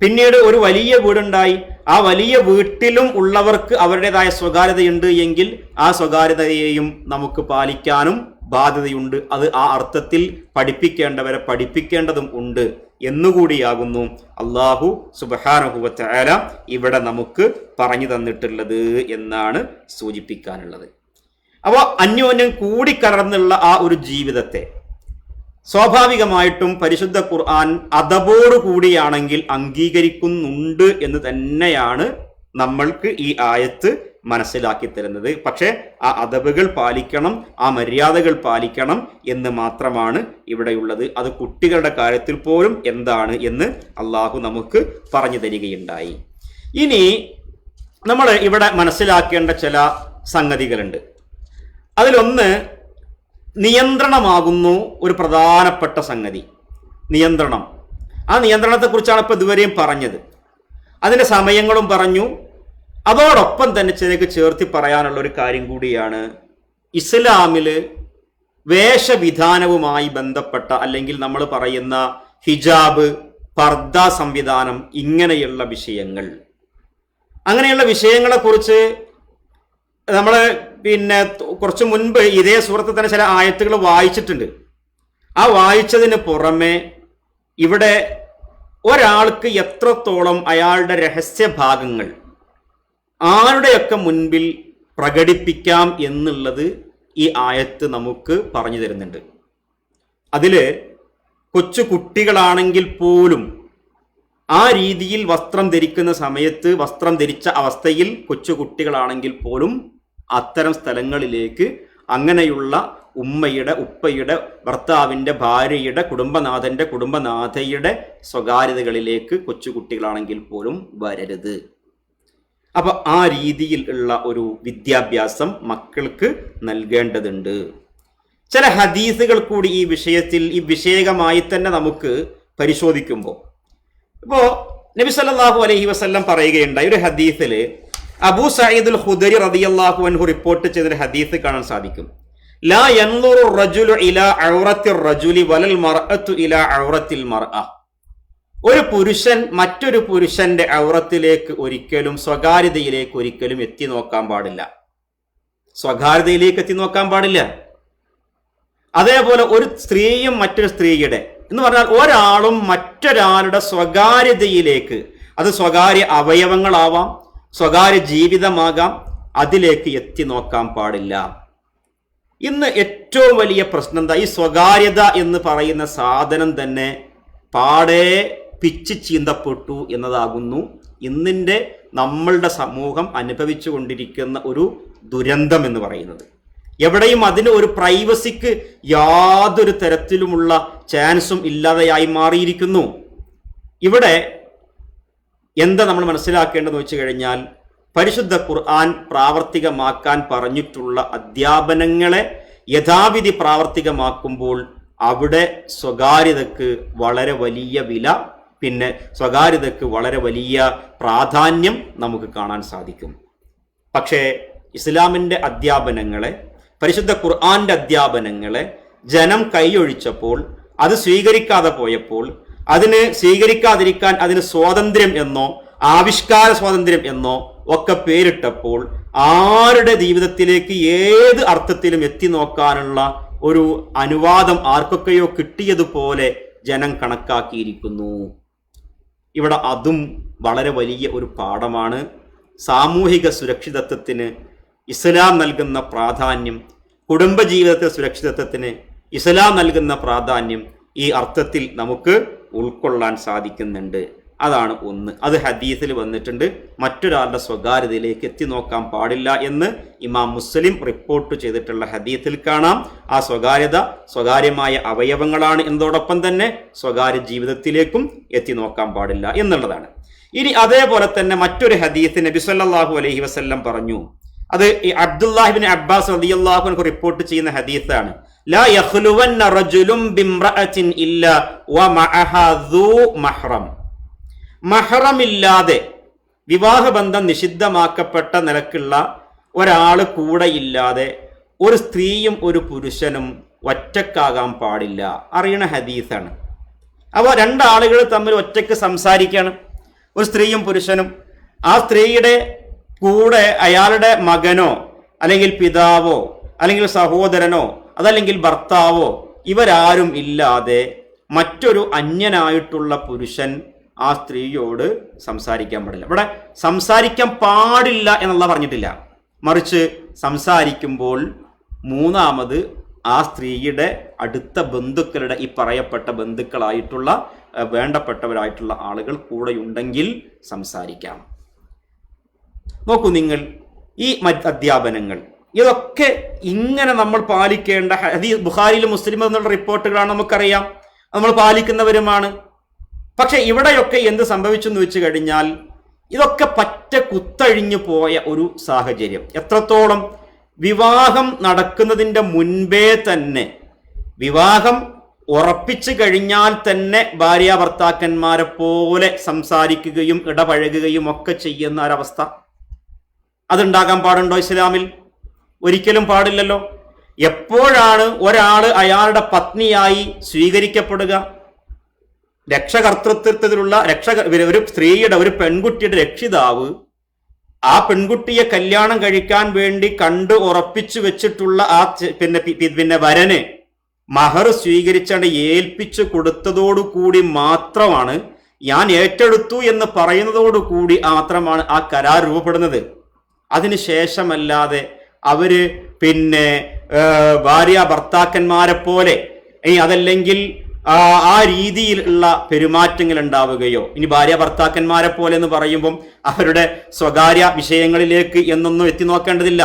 പിന്നീട് ഒരു വലിയ വീടുണ്ടായി. ആ വലിയ വീട്ടിലും ഉള്ളവർക്ക് അവരുടേതായ സ്വകാര്യതയുണ്ട് എങ്കിൽ ആ സ്വകാര്യതയെയും നമുക്ക് പാലിക്കാനും ബാധ്യതയുണ്ട്. അത് ആ അർത്ഥത്തിൽ പഠിപ്പിക്കേണ്ടവരെ പഠിപ്പിക്കേണ്ടതും ഉണ്ട് എന്നുകൂടിയാകുന്നു അള്ളാഹു സുബ്ഹാനഹു വ തആല ഇവിടെ നമുക്ക് പറഞ്ഞു തന്നിട്ടുള്ളത് എന്നാണ് സൂചിപ്പിക്കാനുള്ളത്. അപ്പോൾ അന്യോന്യം കൂടിക്കലർന്നുള്ള ആ ഒരു ജീവിതത്തെ സ്വാഭാവികമായിട്ടും പരിശുദ്ധ ഖുർആൻ അദബോടു കൂടിയാണെങ്കിൽ അംഗീകരിക്കുന്നുണ്ട് എന്ന് തന്നെയാണ് നമ്മൾക്ക് ഈ ആയത്ത് മനസ്സിലാക്കി തരുന്നത്. പക്ഷേ ആ അദബുകൾ പാലിക്കണം, ആ മര്യാദകൾ പാലിക്കണം എന്ന് മാത്രമാണ് ഇവിടെയുള്ളത്. അത് കുട്ടികളുടെ കാര്യത്തിൽ പോലും എന്താണ് എന്ന് അള്ളാഹു നമുക്ക് പറഞ്ഞു തരികയുണ്ടായി. ഇനി നമ്മൾ ഇവിടെ മനസ്സിലാക്കേണ്ട ചില സംഗതികളുണ്ട്. അതിലൊന്ന് നിയന്ത്രണമാകുന്നു ഒരു പ്രധാനപ്പെട്ട സംഗതി. നിയന്ത്രണം. ആ നിയന്ത്രണത്തെക്കുറിച്ചാണ് ഇപ്പോൾ ഇതുവരെയും പറഞ്ഞത്. അതിൻ്റെ സമയങ്ങളും പറഞ്ഞു. അതോടൊപ്പം തന്നെ ചിലക്ക് ചേർത്തി പറയാനുള്ള ഒരു കാര്യം കൂടിയാണ്, ഇസ്ലാമിൽ വേഷവിധാനവുമായി ബന്ധപ്പെട്ട അല്ലെങ്കിൽ നമ്മൾ പറയുന്ന ഹിജാബ്, പർദ സംവിധാനം, ഇങ്ങനെയുള്ള വിഷയങ്ങൾ, അങ്ങനെയുള്ള വിഷയങ്ങളെക്കുറിച്ച് നമ്മൾ കുറച്ച് മുൻപ് ഇതേ സൂറത്തിൽ തന്നെ ചില ആയത്തുകൾ വായിച്ചിട്ടുണ്ട്. ആ വായിച്ചതിന് പുറമെ ഇവിടെ ഒരാൾക്ക് എത്രത്തോളം അയാളുടെ രഹസ്യഭാഗങ്ങൾ ആരുടെയൊക്കെ മുൻപിൽ പ്രകടിപ്പിക്കാം എന്നുള്ളത് ഈ ആയത്ത് നമുക്ക് പറഞ്ഞു തരുന്നുണ്ട്. അതിൽ കൊച്ചു കുട്ടികളാണെങ്കിൽ പോലും ആ രീതിയിൽ വസ്ത്രം ധരിക്കുന്ന സമയത്ത്, വസ്ത്രം ധരിച്ച അവസ്ഥയിൽ കൊച്ചു കുട്ടികളാണെങ്കിൽ പോലും അത്തരം സ്ഥലങ്ങളിലേക്ക്, അങ്ങനെയുള്ള ഉമ്മയുടെ, ഉപ്പയുടെ, ഭർത്താവിൻ്റെ, ഭാര്യയുടെ, കുടുംബനാഥൻ്റെ, കുടുംബനാഥയുടെ സ്വകാര്യതകളിലേക്ക് കൊച്ചുകുട്ടികളാണെങ്കിൽ പോലും വരരുത്. അപ്പൊ ആ രീതിയിൽ ഉള്ള ഒരു വിദ്യാഭ്യാസം മക്കൾക്ക് നൽകേണ്ടതുണ്ട്. ചില ഹദീസുകൾ കൂടി ഈ വിഷയത്തിൽ, ഈ വിഷയകമായി തന്നെ നമുക്ക് പരിശോധിക്കുമ്പോൾ, ഇപ്പോൾ നബി സല്ലല്ലാഹു അലൈഹി വസല്ലം പറയുകയുണ്ടായി ഒരു ഹദീസിൽ, അബൂ സഈദുൽ ഖുദരി റളിയല്ലാഹു അൻഹു റിപ്പോർട്ട് ചെയ്തൊരു ഹദീസ് കാണാൻ സാധിക്കും. ലാ യൻളുറു റജുലു ഇലാ ഔറത്തിർ റജുലി വലൽ മർഅതു ഇലാ ഔറത്തിൽ മർഅ. ഒരു പുരുഷൻ മറ്റൊരു പുരുഷന്റെ ഔറത്തിലേക്ക് ഒരിക്കലും, സ്വകാര്യതയിലേക്ക് ഒരിക്കലും എത്തി നോക്കാൻ പാടില്ല. സ്വകാര്യതയിലേക്ക് എത്തി നോക്കാൻ പാടില്ല. അതേപോലെ ഒരു സ്ത്രീയും മറ്റൊരു സ്ത്രീയുടെ എന്ന് പറഞ്ഞാൽ ഒരാളും മറ്റൊരാളുടെ സ്വകാര്യതയിലേക്ക്, അത് സ്വകാര്യ അവയവങ്ങളാവാം, സ്വകാര്യ ജീവിതമാകാം, അതിലേക്ക് എത്തി നോക്കാൻ പാടില്ല. ഇന്ന് ഏറ്റവും വലിയ പ്രശ്നം എന്താ? ഈ സ്വകാര്യത എന്ന് പറയുന്ന സാധനം തന്നെ പാടെ പിച്ച് ചീന്തപ്പെട്ടു എന്നതാകുന്നു ഇന്നിൻ്റെ നമ്മളുടെ സമൂഹം അനുഭവിച്ചു കൊണ്ടിരിക്കുന്ന ഒരു ദുരന്തം എന്ന് പറയുന്നത്. എവിടെയും അതിന് ഒരു പ്രൈവസിക്ക് യാതൊരു തരത്തിലുമുള്ള ചാൻസും ഇല്ലാതെയായി മാറിയിരിക്കുന്നു. ഇവിടെ എന്താ നമ്മൾ മനസ്സിലാക്കേണ്ടതെന്ന് വെച്ച് കഴിഞ്ഞാൽ, പരിശുദ്ധ ഖുർആൻ പ്രാവർത്തികമാക്കാൻ പറഞ്ഞിട്ടുള്ള അധ്യാപനങ്ങളെ യഥാവിധി പ്രാവർത്തികമാക്കുമ്പോൾ അവിടെ സ്വകാര്യതയ്ക്ക് വളരെ വലിയ വില, പിന്നെ സ്വകാര്യതയ്ക്ക് വളരെ വലിയ പ്രാധാന്യം നമുക്ക് കാണാൻ സാധിക്കും. പക്ഷേ ഇസ്ലാമിൻ്റെ അധ്യാപനങ്ങളെ, പരിശുദ്ധ ഖുർആന്റെ അധ്യാപനങ്ങളെ ജനം കൈയൊഴിച്ചപ്പോൾ, അത് സ്വീകരിക്കാതെ പോയപ്പോൾ, അതിന് സ്വീകരിക്കാതിരിക്കാൻ അതിന് സ്വാതന്ത്ര്യം എന്നോ ആവിഷ്കാര സ്വാതന്ത്ര്യം എന്നോ ഒക്കെ പേരിട്ടപ്പോൾ, ആരുടെ ജീവിതത്തിലേക്ക് ഏത് അർത്ഥത്തിലും എത്തി നോക്കാനുള്ള ഒരു അനുവാദം ആർക്കൊക്കെയോ കിട്ടിയതുപോലെ ജനം കണക്കാക്കിയിരിക്കുന്നു. ഇവിടെ അതും വളരെ വലിയ ഒരു പാഠമാണ്. സാമൂഹിക സുരക്ഷിതത്വത്തിന് ഇസ്ലാം നൽകുന്ന പ്രാധാന്യം, കുടുംബജീവിതത്തെ സുരക്ഷിതത്വത്തിന് ഇസ്ലാം നൽകുന്ന പ്രാധാന്യം ഈ അർത്ഥത്തിൽ നമുക്ക് ഉൾക്കൊള്ളാൻ സാധിക്കുന്നുണ്ട്. അതാണ് ഒന്ന്. അത് ഹദീസിൽ വന്നിട്ടുണ്ട്. മറ്റൊരാളുടെ സ്വകാര്യതയിലേക്ക് എത്തി നോക്കാൻ പാടില്ല എന്ന് ഇമാം മുസ്ലിം റിപ്പോർട്ട് ചെയ്തിട്ടുള്ള ഹദീസിൽ കാണാം. ആ സ്വകാര്യത സ്വകാര്യമായ അവയവങ്ങളാണ് എന്നതോടൊപ്പം തന്നെ സ്വകാര്യ ജീവിതത്തിലേക്കും എത്തി നോക്കാൻ പാടില്ല എന്നുള്ളതാണ്. ഇനി അതേപോലെ തന്നെ മറ്റൊരു ഹദീസ് നബി സല്ലല്ലാഹു അലൈഹി വസല്ലം പറഞ്ഞു. അത് അബ്ദുല്ലാഹി ഇബ്നു അബ്ബാസ് റളിയല്ലാഹു അൻഹു റിപ്പോർട്ട് ചെയ്യുന്ന ഹദീസാണ്. ലാ യഖ്ലുവന്ന റജുലുൻ ബിംറഅത്തിൻ ഇല്ലാ വമഅഹാ ദൂ മഹ്റം. മഹ്റമില്ലാതെ, വിവാഹബന്ധം നിഷിദ്ധമാക്കപ്പെട്ട നിലക്കുള്ള ഒരാൾ കൂടെയില്ലാതെ ഒരു സ്ത്രീയും ഒരു പുരുഷനും ഒറ്റക്കാകാൻ പാടില്ല. അറിയണ ഹദീസാണ്. അപ്പോൾ രണ്ടാളുകൾ തമ്മിൽ ഒറ്റയ്ക്ക് സംസാരിക്കണം, ഒരു സ്ത്രീയും പുരുഷനും. ആ സ്ത്രീയുടെ കൂടെ അയാളുടെ മകനോ അല്ലെങ്കിൽ പിതാവോ അല്ലെങ്കിൽ സഹോദരനോ അതല്ലെങ്കിൽ ഭർത്താവോ ഇവരാരും ഇല്ലാതെ മറ്റൊരു അന്യനായിട്ടുള്ള പുരുഷൻ ആ സ്ത്രീയോട് സംസാരിക്കാൻ പാടില്ല. ഇവിടെ സംസാരിക്കാൻ പാടില്ല എന്നുള്ള പറഞ്ഞിട്ടില്ല, മറിച്ച് സംസാരിക്കുമ്പോൾ മൂന്നാമത് ആ സ്ത്രീയുടെ അടുത്ത ബന്ധുക്കളുടെ, ഈ പറയപ്പെട്ട ബന്ധുക്കളായിട്ടുള്ള വേണ്ടപ്പെട്ടവരായിട്ടുള്ള ആളുകൾ കൂടെയുണ്ടെങ്കിൽ സംസാരിക്കാം. നോക്കൂ നിങ്ങൾ, ഈ അധ്യാപനങ്ങൾ ഇതൊക്കെ ഇങ്ങനെ നമ്മൾ പാലിക്കേണ്ട ബുഖാരിയിലും മുസ്ലിം എന്നുള്ള റിപ്പോർട്ടുകളാണ്, നമുക്കറിയാം, നമ്മൾ പാലിക്കുന്നവരുമാണ്. പക്ഷെ ഇവിടെയൊക്കെ എന്ത് സംഭവിച്ചു എന്ന് വെച്ച് കഴിഞ്ഞാൽ ഇതൊക്കെ പറ്റ കുത്തഴിഞ്ഞു പോയ ഒരു സാഹചര്യം. എത്രത്തോളം വിവാഹം നടക്കുന്നതിൻ്റെ മുൻപേ തന്നെ, വിവാഹം ഉറപ്പിച്ചു കഴിഞ്ഞാൽ തന്നെ ഭാര്യ ഭർത്താക്കന്മാരെ പോലെ സംസാരിക്കുകയും ഇടപഴകുകയും ഒക്കെ ചെയ്യുന്ന ഒരവസ്ഥ, അതുണ്ടാകാൻ പാടുണ്ടോ ഇസ്ലാമിൽ? ഒരിക്കലും പാടില്ലല്ലോ. എപ്പോഴാണ് ഒരാൾ അയാളുടെ പത്നിയായി സ്വീകരിക്കപ്പെടുക? രക്ഷകർത്തൃത്വത്തിലുള്ള ഒരു സ്ത്രീയുടെ, ഒരു പെൺകുട്ടിയുടെ രക്ഷിതാവ് ആ പെൺകുട്ടിയെ കല്യാണം കഴിക്കാൻ വേണ്ടി കണ്ട് ഉറപ്പിച്ചു വെച്ചിട്ടുള്ള ആ പിന്നെ വരന് മഹർ സ്വീകരിച്ചാണ്ട് ഏൽപ്പിച്ചു കൊടുത്തതോടുകൂടി മാത്രമാണ്, ഞാൻ ഏറ്റെടുത്തു എന്ന് പറയുന്നതോടുകൂടി മാത്രമാണ് ആ കരാർ രൂപപ്പെടുന്നത്. അതിനുശേഷമല്ലാതെ അവര് പിന്നെ ഭാര്യ ഭർത്താക്കന്മാരെ പോലെ അതല്ലെങ്കിൽ ആ രീതിയിലുള്ള പെരുമാറ്റങ്ങൾ ഉണ്ടാവുകയോ, ഇനി ഭാര്യ ഭർത്താക്കന്മാരെ പോലെ എന്ന് പറയുമ്പം അവരുടെ സ്വകാര്യ വിഷയങ്ങളിലേക്ക് എന്നൊന്നും എത്തി നോക്കേണ്ടതില്ല.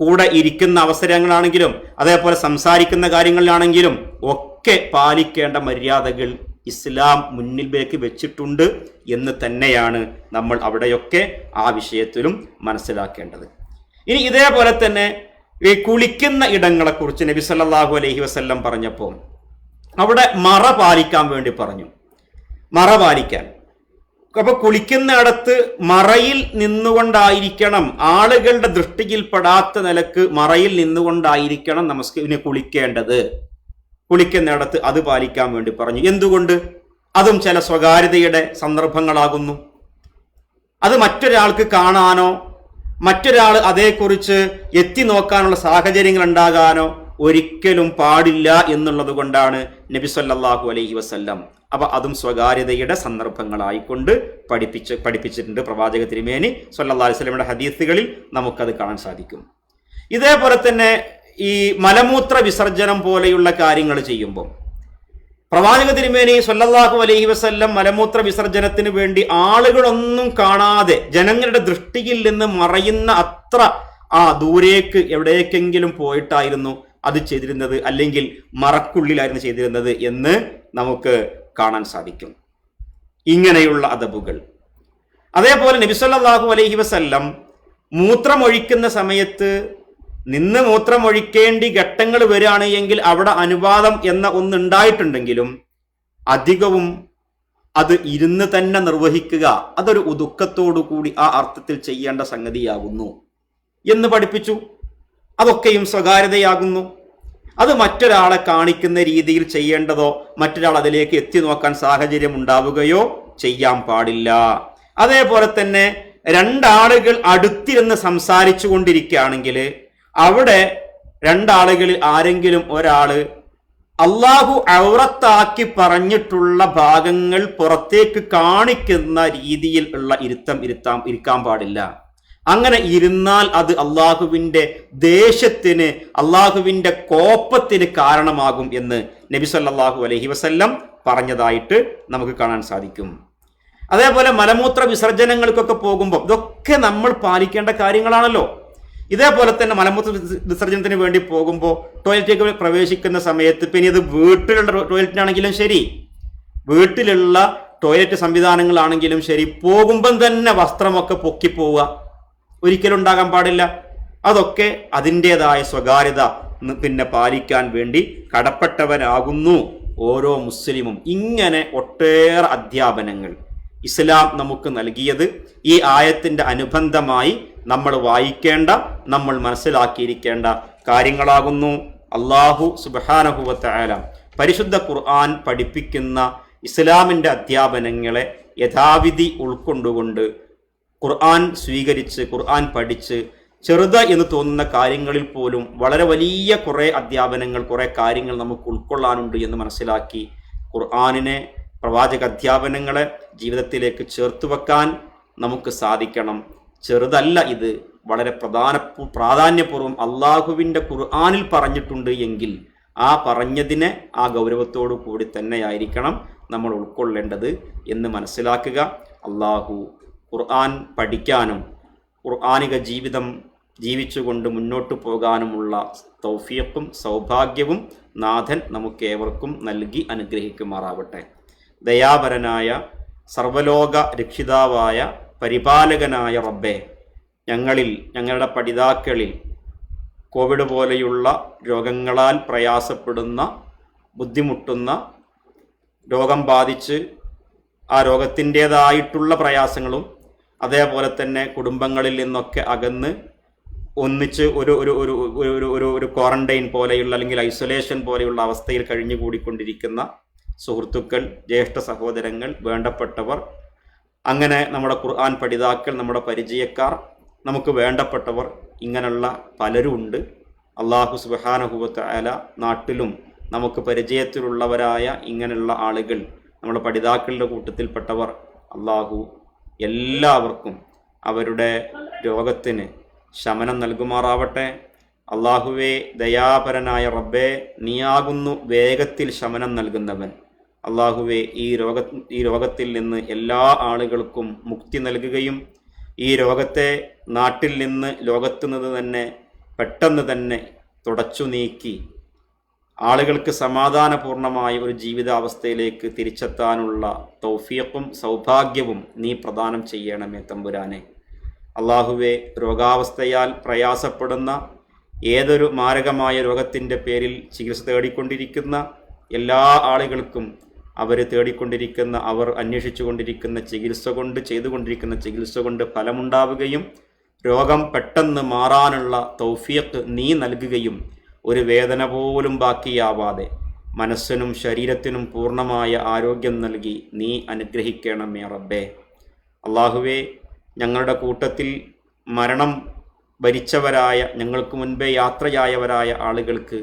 കൂടെ ഇരിക്കുന്ന അവസരങ്ങളാണെങ്കിലും അതേപോലെ സംസാരിക്കുന്ന കാര്യങ്ങളിലാണെങ്കിലും ഒക്കെ പാലിക്കേണ്ട മര്യാദകൾ ഇസ്ലാം മുന്നിലേക്ക് വെച്ചിട്ടുണ്ട് എന്ന് തന്നെയാണ് നമ്മൾ അവിടെയൊക്കെ ആ വിഷയത്തിലും മനസ്സിലാക്കേണ്ടത്. ഇനി ഇതേപോലെ തന്നെ ഈ കുളിക്കുന്ന ഇടങ്ങളെക്കുറിച്ച് നബി സല്ലല്ലാഹു അലൈഹി വസല്ലം പറഞ്ഞപ്പോൾ അവിടെ മറ പാലിക്കാൻ വേണ്ടി പറഞ്ഞു. മറ പാലിക്കാൻ, അപ്പൊ കുളിക്കുന്നിടത്ത് മറയിൽ നിന്നുകൊണ്ടായിരിക്കണം, ആളുകളുടെ ദൃഷ്ടിയിൽപ്പെടാത്ത നിലക്ക് മറയിൽ നിന്നുകൊണ്ടായിരിക്കണം കുളിക്കേണ്ടത്. കുളിക്കുന്നിടത്ത് അത് പാലിക്കാൻ വേണ്ടി പറഞ്ഞു. എന്തുകൊണ്ട്? അതും ചില സ്വകാര്യതയുടെ സന്ദർഭങ്ങളാകുന്നു. അത് മറ്റൊരാൾക്ക് കാണാനോ മറ്റൊരാൾ അതേക്കുറിച്ച് എത്തി നോക്കാനുള്ള സാഹചര്യങ്ങൾ ഉണ്ടാകാനോ ഒരിക്കലും പാടില്ല എന്നുള്ളത് കൊണ്ടാണ് നബി സല്ലല്ലാഹു അലൈഹി വസല്ലം അപ്പൊ അതും സ്വകാര്യതയുടെ സന്ദർഭങ്ങളായിക്കൊണ്ട് പഠിപ്പിച്ചിട്ടുണ്ട് പ്രവാചക തിരുമേനി സല്ലല്ലാഹു അലൈഹി വസല്ലമയുടെ ഹദീസുകളിൽ നമുക്കത് കാണാൻ സാധിക്കും. ഇതേപോലെ തന്നെ ഈ മലമൂത്ര വിസർജനം പോലെയുള്ള കാര്യങ്ങൾ ചെയ്യുമ്പോൾ പ്രവാചക തിരുമേനി സല്ലല്ലാഹു അലൈഹി വസല്ലം മലമൂത്ര വിസർജനത്തിന് വേണ്ടി ആളുകളൊന്നും കാണാതെ ജനങ്ങളുടെ ദൃഷ്ടിയിൽ നിന്ന് മറയുന്ന അത്ര ദൂരേക്ക് എവിടേക്കെങ്കിലും പോയിട്ടായിരുന്നു അത് ചെയ്തിരുന്നത്, അല്ലെങ്കിൽ മറക്കുള്ളിലായിരുന്നു ചെയ്തിരുന്നത് എന്ന് നമുക്ക് കാണാൻ സാധിക്കും. ഇങ്ങനെയുള്ള അദബുകൾ. അതേപോലെ നബി സല്ലല്ലാഹു അലൈഹി വസല്ലം മൂത്രമൊഴിക്കുന്ന സമയത്ത് നിന്ന് മൂത്രമൊഴിക്കേണ്ടി ഘട്ടങ്ങൾ വരികയാണ് എങ്കിൽ അവിടെ അനുവാദം എന്ന ഒന്നുണ്ടായിട്ടുണ്ടെങ്കിലും അധികവും അത് ഇരുന്ന് തന്നെ നിർവഹിക്കുക, അതൊരു ഉദുക്കത്തോടു കൂടി ആ അർത്ഥത്തിൽ ചെയ്യേണ്ട സംഗതിയാകുന്നു എന്ന് പഠിപ്പിച്ചു. അതൊക്കെയും സ്വകാര്യതയാകുന്നു. അത് മറ്റൊരാളെ കാണിക്കുന്ന രീതിയിൽ ചെയ്യേണ്ടതോ മറ്റൊരാൾ അതിലേക്ക് എത്തി നോക്കാൻ സാഹചര്യം ഉണ്ടാവുകയോ ചെയ്യാൻ പാടില്ല. അതേപോലെ തന്നെ രണ്ടാളുകൾ അടുത്തിരുന്ന് സംസാരിച്ചു കൊണ്ടിരിക്കുകയാണെങ്കിൽ അവിടെ രണ്ടാളുകളിൽ ആരെങ്കിലും ഒരാള് അള്ളാഹു ഔറത്താക്കി പറഞ്ഞിട്ടുള്ള ഭാഗങ്ങൾ പുറത്തേക്ക് കാണിക്കുന്ന രീതിയിൽ ഉള്ള ഇരിക്കാൻ പാടില്ല. അങ്ങനെ ഇരുന്നാൽ അത് അള്ളാഹുവിൻ്റെ ദേഷ്യത്തിന്, അള്ളാഹുവിൻ്റെ കോപത്തിന് കാരണമാകും എന്ന് നബി സല്ലല്ലാഹു അലൈഹി വസല്ലം പറഞ്ഞതായിട്ട് നമുക്ക് കാണാൻ സാധിക്കും. അതേപോലെ മലമൂത്ര വിസർജനങ്ങൾക്കൊക്കെ പോകുമ്പോൾ ഇതൊക്കെ നമ്മൾ പാലിക്കേണ്ട കാര്യങ്ങളാണല്ലോ. ഇതേപോലെ തന്നെ മലമൂത്ര വിസർജനത്തിന് വേണ്ടി പോകുമ്പോൾ ടോയ്ലറ്റിലേക്ക് പ്രവേശിക്കുന്ന സമയത്ത്, പിന്നെ ഇത് വീട്ടിലുള്ള ടോയ്ലറ്റിനാണെങ്കിലും ശരി, വീട്ടിലുള്ള ടോയ്ലറ്റ് സംവിധാനങ്ങളാണെങ്കിലും ശരി, പോകുമ്പം തന്നെ വസ്ത്രമൊക്കെ പൊക്കിപ്പോവുക ഒരിക്കലും ഉണ്ടാകാൻ പാടില്ല. അതൊക്കെ അതിൻ്റെതായ സ്വകാര്യത പിന്നെ പാലിക്കാൻ വേണ്ടി കടപ്പെട്ടവരാകുന്നു ഓരോ മുസ്ലിമും. ഇങ്ങനെ ഒട്ടേറെ അധ്യാപനങ്ങൾ ഇസ്ലാം നമുക്ക് നൽകിയത് ഈ ആയത്തിൻ്റെ അനുബന്ധമായി നമ്മൾ വായിക്കേണ്ട, നമ്മൾ മനസ്സിലാക്കിയിരിക്കേണ്ട കാര്യങ്ങളാകുന്നു. അല്ലാഹു സുബ്ഹാനഹു വ തആല പരിശുദ്ധ ഖുർആൻ പഠിപ്പിക്കുന്ന ഇസ്ലാമിൻ്റെ അധ്യാപനങ്ങളെ യഥാവിധി ഉൾക്കൊണ്ടുകൊണ്ട് ഖുർആൻ സ്വീകരിച്ച് ഖുർആൻ പഠിച്ച് ചെറുത് എന്ന് തോന്നുന്ന കാര്യങ്ങളിൽ പോലും വളരെ വലിയ കുറേ അധ്യാപനങ്ങൾ, കുറേ കാര്യങ്ങൾ നമുക്ക് ഉൾക്കൊള്ളാനുണ്ട് എന്ന് മനസ്സിലാക്കി ഖുർആനിനെ, പ്രവാചക അധ്യാപനങ്ങളെ ജീവിതത്തിലേക്ക് ചേർത്ത് വെക്കാൻ നമുക്ക് സാധിക്കണം. ചെറുതല്ല ഇത്, വളരെ പ്രാധാന്യപൂർവ്വം അള്ളാഹുവിൻ്റെ ഖുർആനിൽ പറഞ്ഞിട്ടുണ്ട് എങ്കിൽ ആ പറഞ്ഞതിനെ ആ ഗൗരവത്തോടു കൂടി തന്നെയായിരിക്കണം നമ്മൾ ഉൾക്കൊള്ളേണ്ടത് എന്ന് മനസ്സിലാക്കുക. അള്ളാഹു ഖുർആൻ പഠിക്കാനും ഖുർആനിക ജീവിതം ജീവിച്ചുകൊണ്ട് മുന്നോട്ട് പോകാനുമുള്ള തൗഫീഖും സൗഭാഗ്യവും നാഥൻ നമുക്കേവർക്കും നൽകി അനുഗ്രഹിക്കുമാറാവട്ടെ. ദയാപരനായ സർവലോക രക്ഷിതാവായ പരിപാലകനായ റബ്ബേ, ഞങ്ങളുടെ പഠിതാക്കളിൽ കോവിഡ് പോലെയുള്ള രോഗങ്ങളാൽ പ്രയാസപ്പെടുന്ന, ബുദ്ധിമുട്ടുന്ന, രോഗം ബാധിച്ച് ആ രോഗത്തിൻ്റേതായിട്ടുള്ള പ്രയാസങ്ങളും അതേപോലെ തന്നെ കുടുംബങ്ങളിൽ നിന്നൊക്കെ അകന്ന് ഒന്നിച്ച് ഒരു ക്വാറന്റൈൻ പോലെയുള്ള അല്ലെങ്കിൽ ഐസൊലേഷൻ പോലെയുള്ള അവസ്ഥയിൽ കഴിഞ്ഞുകൂടിക്കൊണ്ടിരിക്കുന്ന സുഹൃത്തുക്കൾ, ജ്യേഷ്ഠ സഹോദരങ്ങൾ, വേണ്ടപ്പെട്ടവർ, അങ്ങനെ നമ്മുടെ ഖുർആൻ പഠിതാക്കൾ, നമ്മുടെ പരിചയക്കാർ, നമുക്ക് വേണ്ടപ്പെട്ടവർ, ഇങ്ങനെയുള്ള പലരും ഉണ്ട്. അല്ലാഹു സുബ്ഹാനഹു വ തആല നാട്ടിലും നമുക്ക് പരിചയത്തിലുള്ളവരായ ഇങ്ങനെയുള്ള ആളുകൾ, നമ്മുടെ പഠിതാക്കളുടെ കൂട്ടത്തിൽപ്പെട്ടവർ, അല്ലാഹു എല്ലാവർക്കും അവരുടെ രോഗത്തിന് ശമനം നൽകുമാറാവട്ടെ. അള്ളാഹുവേ, ദയാപരനായ റബ്ബേ, നീയാകുന്നു വേഗത്തിൽ ശമനം നൽകുന്നവൻ. അള്ളാഹുവേ, ഈ രോഗത്തിൽ നിന്ന് എല്ലാ ആളുകൾക്കും മുക്തി നൽകുകയും ഈ രോഗത്തെ നാട്ടിൽ നിന്ന് ലോകത്തു നിന്ന് തന്നെ പെട്ടെന്ന് തന്നെ തുടച്ചു നീക്കി ആളുകൾക്ക് സമാധാനപൂർണമായ ഒരു ജീവിതാവസ്ഥയിലേക്ക് തിരിച്ചെത്താനുള്ള തൗഫീഖും സൗഭാഗ്യവും നീ പ്രദാനം ചെയ്യണമേ തമ്പുരാനെ. അള്ളാഹുവേ, രോഗാവസ്ഥയാൽ പ്രയാസപ്പെടുന്ന ഏതൊരു മാരകമായ രോഗത്തിൻ്റെ പേരിൽ ചികിത്സ തേടിക്കൊണ്ടിരിക്കുന്ന എല്ലാ ആളുകൾക്കും അവർ അന്വേഷിച്ചു കൊണ്ടിരിക്കുന്ന ചെയ്തുകൊണ്ടിരിക്കുന്ന ചികിത്സ കൊണ്ട് ഫലമുണ്ടാവുകയും രോഗം പെട്ടെന്ന് മാറാനുള്ള തൗഫീഖ് നീ നൽകുകയും ഒരു വേദന പോലും ബാക്കിയാവാതെ മനസ്സിനും ശരീരത്തിനും പൂർണ്ണമായ ആരോഗ്യം നൽകി നീ അനുഗ്രഹിക്കണമേ റബ്ബേ. അള്ളാഹുവേ, ഞങ്ങളുടെ കൂട്ടത്തിൽ മരണം ഭരിച്ചവരായ, ഞങ്ങൾക്ക് മുൻപേ യാത്രയായവരായ ആളുകൾക്ക്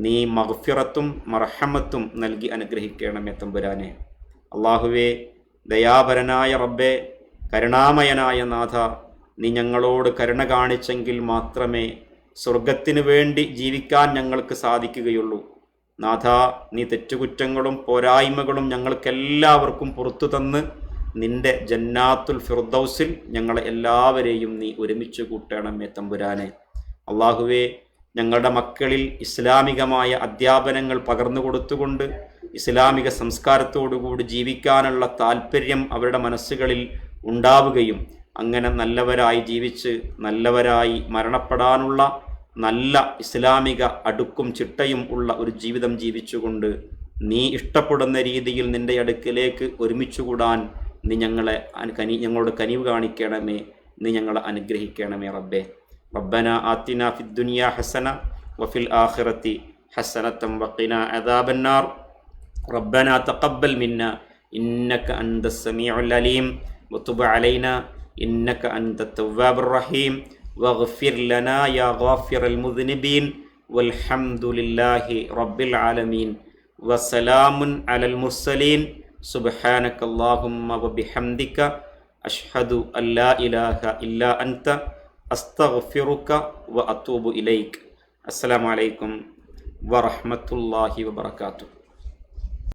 നീ മഗ്ഫിറത്തും മർഹമത്തും നൽകി അനുഗ്രഹിക്കണമേ തമ്പുരാനെ. അള്ളാഹുവേ, ദയാപരനായ റബ്ബേ, കരുണാമയനായ നാഥ, നീ ഞങ്ങളോട് കരുണ കാണിച്ചെങ്കിൽ മാത്രമേ സ്വർഗത്തിന് വേണ്ടി ജീവിക്കാൻ ഞങ്ങൾക്ക് സാധിക്കുകയുള്ളൂ. നാഥ, നീ തെറ്റുകുറ്റങ്ങളും പോരായ്മകളും ഞങ്ങൾക്കെല്ലാവർക്കും പുറത്തു തന്ന് നിന്റെ ജന്നാത്തുൽ ഫിർദൗസിൽ ഞങ്ങളെ എല്ലാവരെയും നീ ഒരുമിച്ച് കൂട്ടണമേ തമ്പുരാനെ. അള്ളാഹുവേ, ഞങ്ങളുടെ മക്കളിൽ ഇസ്ലാമികമായ അധ്യാപനങ്ങൾ പകർന്നു കൊടുത്തുകൊണ്ട് ഇസ്ലാമിക സംസ്കാരത്തോടുകൂടി ജീവിക്കാനുള്ള താല്പര്യം അവരുടെ മനസ്സുകളിൽ ഉണ്ടാവുകയും അങ്ങനെ നല്ലവരായി ജീവിച്ച് നല്ലവരായി മരണപ്പെടാനുള്ള നല്ല ഇസ്ലാമിക അടുക്കും ചിട്ടയും ഉള്ള ഒരു ജീവിതം ജീവിച്ചുകൊണ്ട് നീ ഇഷ്ടപ്പെടുന്ന രീതിയിൽ നിന്റെ അടുക്കിലേക്ക് ഒരുമിച്ചുകൂടാൻ നീ ഞങ്ങളോട് കനിവ് കാണിക്കണമേ. നീ ഞങ്ങളെ അനുഗ്രഹിക്കണമേ റബ്ബേ. റബ്ബനാ ആതിനാ ഫിദ്ദുനിയാ ഹസന വഫിൽ ആഖിറതി ഹസനതൻ വഖിനാ അദാബന്നാർ. റബ്ബനാ തഖബ്ബൽ മിന്നാ ഇന്നക അൻതസ് സമീഉൽ അലീം വതുബ് അലൈനാ ഇന്നക അൻതത് തവ്വാബുർ റഹീം വഗ്ഫിർ ലനാ യാ ഗാഫിറൽ മുദ്നിബീൻ വൽഹംദുലില്ലാഹി റബ്ബിൽ ആലമീൻ വസലാമുൻ അലൽ മുർസലീൻ സുബ്ഹാനകല്ലാഹുമ്മ വബിഹംദിക അഷ്ഹദു അല്ലാ ഇലാഹ ഇല്ലാ അൻത അസ്തഗ്ഫിറുക വഅതൂബു ഇലൈക്. അസ്സലാമു അലൈക്കും വറഹ്മത്തുള്ളാഹി വബറകാതുഹു.